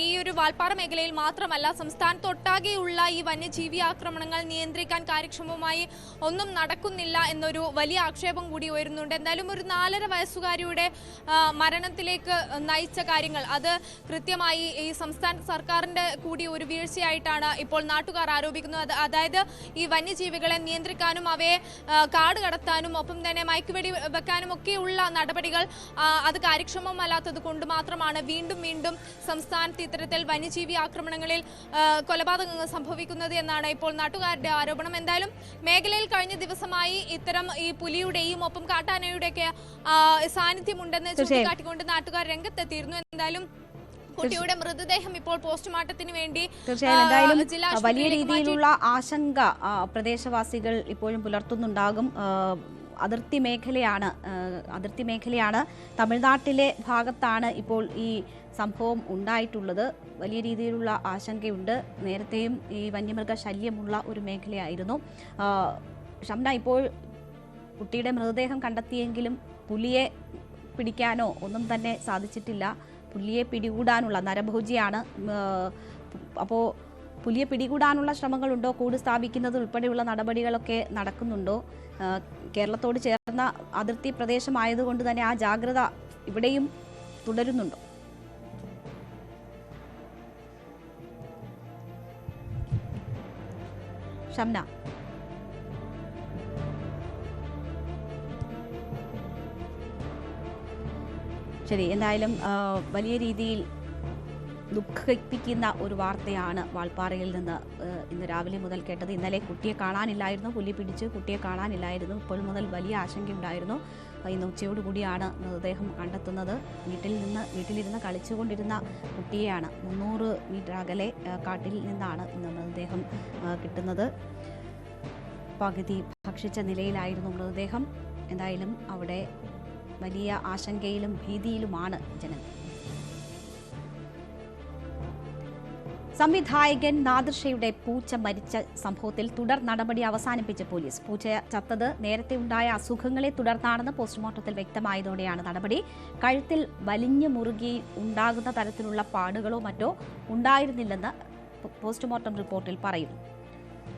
ഈ ഒരു വാൽപ്പാറ മേഖലയിൽ മാത്രമല്ല, സംസ്ഥാനത്തൊട്ടാകെയുള്ള ഈ വന്യജീവി ആക്രമണങ്ങൾ നിയന്ത്രിക്കാൻ കാര്യക്ഷമമായി ഒന്നും നടക്കുന്നില്ല എന്നൊരു വലിയ ആക്ഷേപം കൂടി ഉയരുന്നുണ്ട്. എന്തായാലും ഒരു 4.5 വയസ്സുകാരിയുടെ മരണത്തിലേക്ക് നയിച്ച കാര്യങ്ങൾ അത് കൃത്യമായി ഈ സംസ്ഥാന സർക്കാരിന്റെ കൂടി ഒരു വീഴ്ചയായിട്ടാണ് ഇപ്പോൾ നാട്ടുകാർ ആരോപിക്കുന്നത്. അതായത് ഈ വന്യജീവികളെ നിയന്ത്രിക്കാനും അവയെ കാട് കടത്താനും ഒപ്പം തന്നെ മയക്കുവെടി വെക്കാനും ഒക്കെയുള്ള നടപടികൾ അത് കാര്യക്ഷമമല്ലാത്തത് കൊണ്ട് മാത്രമാണ് വീണ്ടും സംസ്ഥാനത്ത് ഇത്തരത്തിൽ വന്യജീവി ആക്രമണങ്ങളിൽ കൊലപാതകങ്ങൾ സംഭവിക്കുന്നത് എന്നാണ് ഇപ്പോൾ നാട്ടുകാരുടെ ആരോപണം. എന്തായാലും മേഖലയിൽ കഴിഞ്ഞ ദിവസമായി ഇത്തരം ഈ പുലിയുടെയും ഒപ്പം കാട്ടാനയുടെയൊക്കെ സാന്നിധ്യമുണ്ടെന്ന് ചൂണ്ടിക്കാട്ടിക്കൊണ്ട് നാട്ടുകാർ രംഗത്തെത്തിയിരുന്നു. എന്തായാലും കുട്ടിയുടെ മൃതദേഹം ഇപ്പോൾ പോസ്റ്റ്മോർട്ടത്തിന് വേണ്ടി തീർച്ചയായും വലിയ രീതിയിലുള്ള ആശങ്ക പ്രദേശവാസികൾ ഇപ്പോഴും പുലർത്തുന്നുണ്ടാകും. അതിർത്തി മേഖലയാണ് തമിഴ്നാട്ടിലെ ഭാഗത്താണ് ഇപ്പോൾ ഈ സംഭവം ഉണ്ടായിട്ടുള്ളത്. വലിയ രീതിയിലുള്ള ആശങ്കയുണ്ട്. നേരത്തെയും ഈ വന്യമൃഗ ശല്യമുള്ള ഒരു മേഖലയായിരുന്നു. ഷംന, ഇപ്പോൾ കുട്ടിയുടെ മൃതദേഹം കണ്ടെത്തിയെങ്കിലും പുലിയെ പിടിക്കാനോ ഒന്നും തന്നെ സാധിച്ചിട്ടില്ല. പുലിയെ പിടികൂടാനുള്ള നരഭോജിയാണ്. അപ്പോൾ പുലിയെ പിടികൂടാനുള്ള ശ്രമങ്ങളുണ്ടോ? കൂട് സ്ഥാപിക്കുന്നത് ഉൾപ്പെടെയുള്ള നടപടികളൊക്കെ നടക്കുന്നുണ്ടോ? കേരളത്തോട് ചേർന്ന അതിർത്തി പ്രദേശമായതുകൊണ്ട് തന്നെ ആ ജാഗ്രത ഇവിടെയും തുടരുന്നുണ്ടോ? ഷംന, ശരി, എന്തായാലും വലിയ രീതിയിൽ ദുഃഖിപ്പിക്കുന്ന ഒരു വാർത്തയാണ് വാൾപ്പാറയിൽ നിന്ന് ഇന്ന് രാവിലെ മുതൽ കേട്ടത്. ഇന്നലെ കുട്ടിയെ കാണാനില്ലായിരുന്നു, പുലി പിടിച്ച് കുട്ടിയെ കാണാനില്ലായിരുന്നു. ഇപ്പോൾ മുതൽ വലിയ ആശങ്കയുണ്ടായിരുന്നു. ഇന്ന് ഉച്ചയോടുകൂടിയാണ് മൃതദേഹം കണ്ടെത്തുന്നത്. വീട്ടിലിരുന്ന് കളിച്ചുകൊണ്ടിരുന്ന കുട്ടിയെയാണ് 300 മീറ്റർ അകലെ കാട്ടിൽ നിന്നാണ് ഇന്ന് മൃതദേഹം കിട്ടുന്നത്. പകുതി ഭക്ഷിച്ച നിലയിലായിരുന്നു മൃതദേഹം. എന്തായാലും അവിടെ വലിയ ആശങ്കയിലും ഭീതിയിലുമാണ് ജനങ്ങൾ. സംവിധായകൻ നാദിർഷയുടെ പൂച്ച മരിച്ച സംഭവത്തിൽ തുടർ നടപടി അവസാനിപ്പിച്ച് പോലീസ്. പൂച്ച ചത്തത് നേരത്തെ ഉണ്ടായ അസുഖങ്ങളെ തുടർന്നാണെന്ന് പോസ്റ്റ്മോർട്ടത്തിൽ വ്യക്തമായതോടെയാണ് നടപടി. കഴുത്തിൽ വലിഞ്ഞു മുറുകി ഉണ്ടാകുന്ന തരത്തിലുള്ള പാടുകളോ മറ്റോ ഉണ്ടായിരുന്നില്ലെന്ന് പോസ്റ്റ്മോർട്ടം റിപ്പോർട്ടിൽ പറയുന്നു.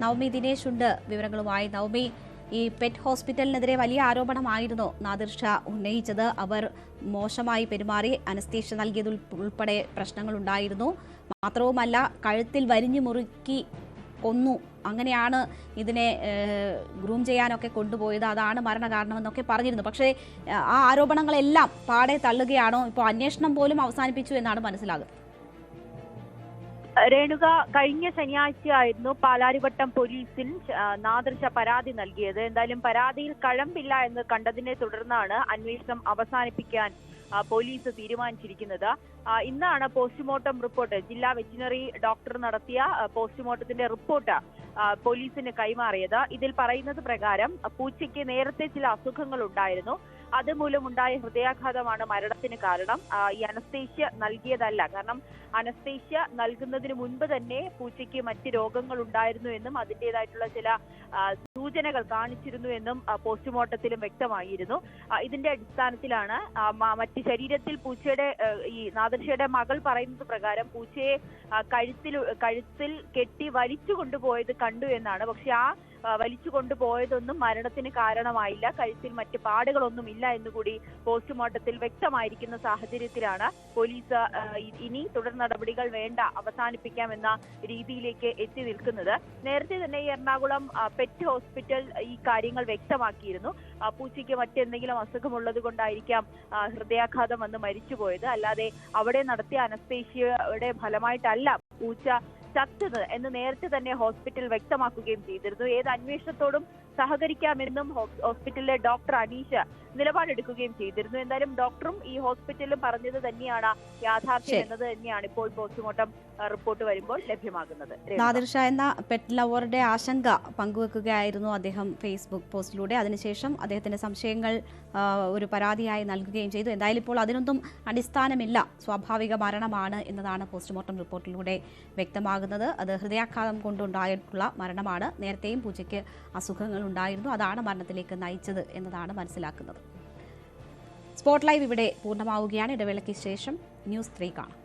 നവമി ദിനേശ് ഉണ്ട് വിവരങ്ങളുമായി. നവമി, ഈ പെറ്റ് ഹോസ്പിറ്റലിനെതിരെ വലിയ ആരോപണമായിരുന്നു നാദിർഷ ഉന്നയിച്ചത്. അവർ മോശമായി പെരുമാറി, അനസ്തേഷ്യ നൽകിയത് ഉൾപ്പെടെ പ്രശ്നങ്ങളുണ്ടായിരുന്നു. മാത്രവുമല്ല, കഴുത്തിൽ വരിഞ്ഞു മുറുക്കി കൊന്നു, അങ്ങനെയാണ് ഇതിനെ ഗ്രൂം ചെയ്യാനൊക്കെ കൊണ്ടുപോയത്, അതാണ് മരണകാരണമെന്നൊക്കെ പറഞ്ഞിരുന്നു. പക്ഷേ ആ ആരോപണങ്ങളെല്ലാം പാടെ തള്ളുകയാണോ? ഇപ്പോൾ അന്വേഷണം പോലും അവസാനിപ്പിച്ചു എന്നാണ് മനസ്സിലാകുന്നത്. രേണുക, കഴിഞ്ഞ ശനിയാഴ്ചയായിരുന്നു പാലാരിവട്ടം പോലീസിൽ നാദിർഷ പരാതി നൽകിയത്. എന്തായാലും പരാതിയിൽ കഴമ്പില്ല എന്ന് കണ്ടതിനെ തുടർന്നാണ് അന്വേഷണം അവസാനിപ്പിക്കാൻ പോലീസ് തീരുമാനിച്ചിരിക്കുന്നത്. ഇന്നാണ് പോസ്റ്റ്മോർട്ടം റിപ്പോർട്ട്, ജില്ലാ വെറ്റിനറി ഡോക്ടർ നടത്തിയ പോസ്റ്റ്മോർട്ടത്തിന്റെ റിപ്പോർട്ട് പോലീസിന് കൈമാറിയത്. ഇതിൽ പറയുന്നത് പ്രകാരം പൂച്ചയ്ക്ക് നേരത്തെ ചില അസുഖങ്ങൾ ഉണ്ടായിരുന്നു. അതുമൂലമുണ്ടായ ഹൃദയാഘാതമാണ് മരണത്തിന് കാരണം. ഈ അനസ്തേഷ്യ നൽകിയതല്ല. കാരണം അനസ്തേഷ്യ നൽകുന്നതിന് മുൻപ് തന്നെ പൂച്ചയ്ക്ക് മറ്റ് രോഗങ്ങൾ ഉണ്ടായിരുന്നു എന്നും അതിൻ്റെതായിട്ടുള്ള ചില സൂചനകൾ കാണിച്ചിരുന്നു എന്നും പോസ്റ്റ്മോർട്ടത്തിലും വ്യക്തമായിരുന്നു. ഇതിന്റെ അടിസ്ഥാനത്തിലാണ് മറ്റ് ശരീരത്തിൽ പൂച്ചയുടെ ഈ നാദിർഷയുടെ മകൾ പറയുന്നത് പ്രകാരം പൂച്ചയെ കഴുത്തിൽ കെട്ടി വലിച്ചു കൊണ്ടുപോയത് കണ്ടു എന്നാണ്. പക്ഷെ ആ വലിച്ചു കൊണ്ടുപോയതൊന്നും മരണത്തിന് കാരണമായില്ല. കഴുത്തിൽ മറ്റ് പാടുകളൊന്നും ഇല്ല എന്നുകൂടി പോസ്റ്റ്മോർട്ടത്തിൽ വ്യക്തമായിരിക്കുന്ന സാഹചര്യത്തിലാണ് പോലീസ് ഇനി തുടർ നടപടികൾ വേണ്ട, അവസാനിപ്പിക്കാമെന്ന രീതിയിലേക്ക് എത്തി നിൽക്കുന്നത്. നേരത്തെ തന്നെ എറണാകുളം പെറ്റ് ഹോസ്പിറ്റൽ ഈ കാര്യങ്ങൾ വ്യക്തമാക്കിയിരുന്നു. പൂച്ചയ്ക്ക് മറ്റെന്തെങ്കിലും അസുഖമുള്ളത് കൊണ്ടായിരിക്കാം ഹൃദയാഘാതം വന്ന് മരിച്ചുപോയത്, അല്ലാതെ അവിടെ നടത്തിയ അനസ്തേഷ്യയുടെ ഫലമായിട്ടല്ല പൂച്ച ചത്തത് എന്ന് നേരത്തെ തന്നെ ഹോസ്പിറ്റൽ വ്യക്തമാക്കുകയും ചെയ്തിരുന്നു. ഏത് അന്വേഷണത്തോടും സഹകരിക്കാമെന്നും ഹോസ്പിറ്റലിലെ ഡോക്ടർ അനീഷ് നിലപാടെടുക്കുകയും ചെയ്തിരുന്നു. എന്തായാലും ഡോക്ടറും ഈ ഹോസ്പിറ്റലും പറഞ്ഞത് തന്നെയാണ് യാഥാർത്ഥ്യം എന്നത് തന്നെയാണ് ഇപ്പോൾ പോസ്റ്റ്മോർട്ടം റിപ്പോർട്ട് വരുമ്പോൾ ലഭ്യമാകുന്നത്. നാദിർഷ എന്ന പെറ്റ് ലവറുടെ ആശങ്ക പങ്കുവെക്കുകയായിരുന്നു അദ്ദേഹം ഫേസ്ബുക്ക് പോസ്റ്റിലൂടെ. അതിനുശേഷം അദ്ദേഹത്തിന്റെ സംശയങ്ങൾ ഒരു പരാതിയായി നൽകുകയും ചെയ്തു. എന്തായാലും ഇപ്പോൾ അതിനൊന്നും അടിസ്ഥാനമില്ല, സ്വാഭാവിക മരണമാണ് എന്നതാണ് പോസ്റ്റ്മോർട്ടം റിപ്പോർട്ടിലൂടെ വ്യക്തമാകുന്നത്. അത് ഹൃദയാഘാതം കൊണ്ടുണ്ടായിട്ടുള്ള മരണമാണ്. നേരത്തെയും പൂച്ചയ്ക്ക് അസുഖങ്ങൾ ഉണ്ടായിരുന്നു, അതാണ് മരണത്തിലേക്ക് നയിച്ചത് എന്നതാണ് മനസ്സിലാക്കുന്നത്. സ്പോട്ട് ലൈവ് ഇവിടെ പൂർണ്ണമാവുകയാണ്. ഇടവേളയ്ക്ക് ശേഷം ന്യൂസ് 3 കാണാം.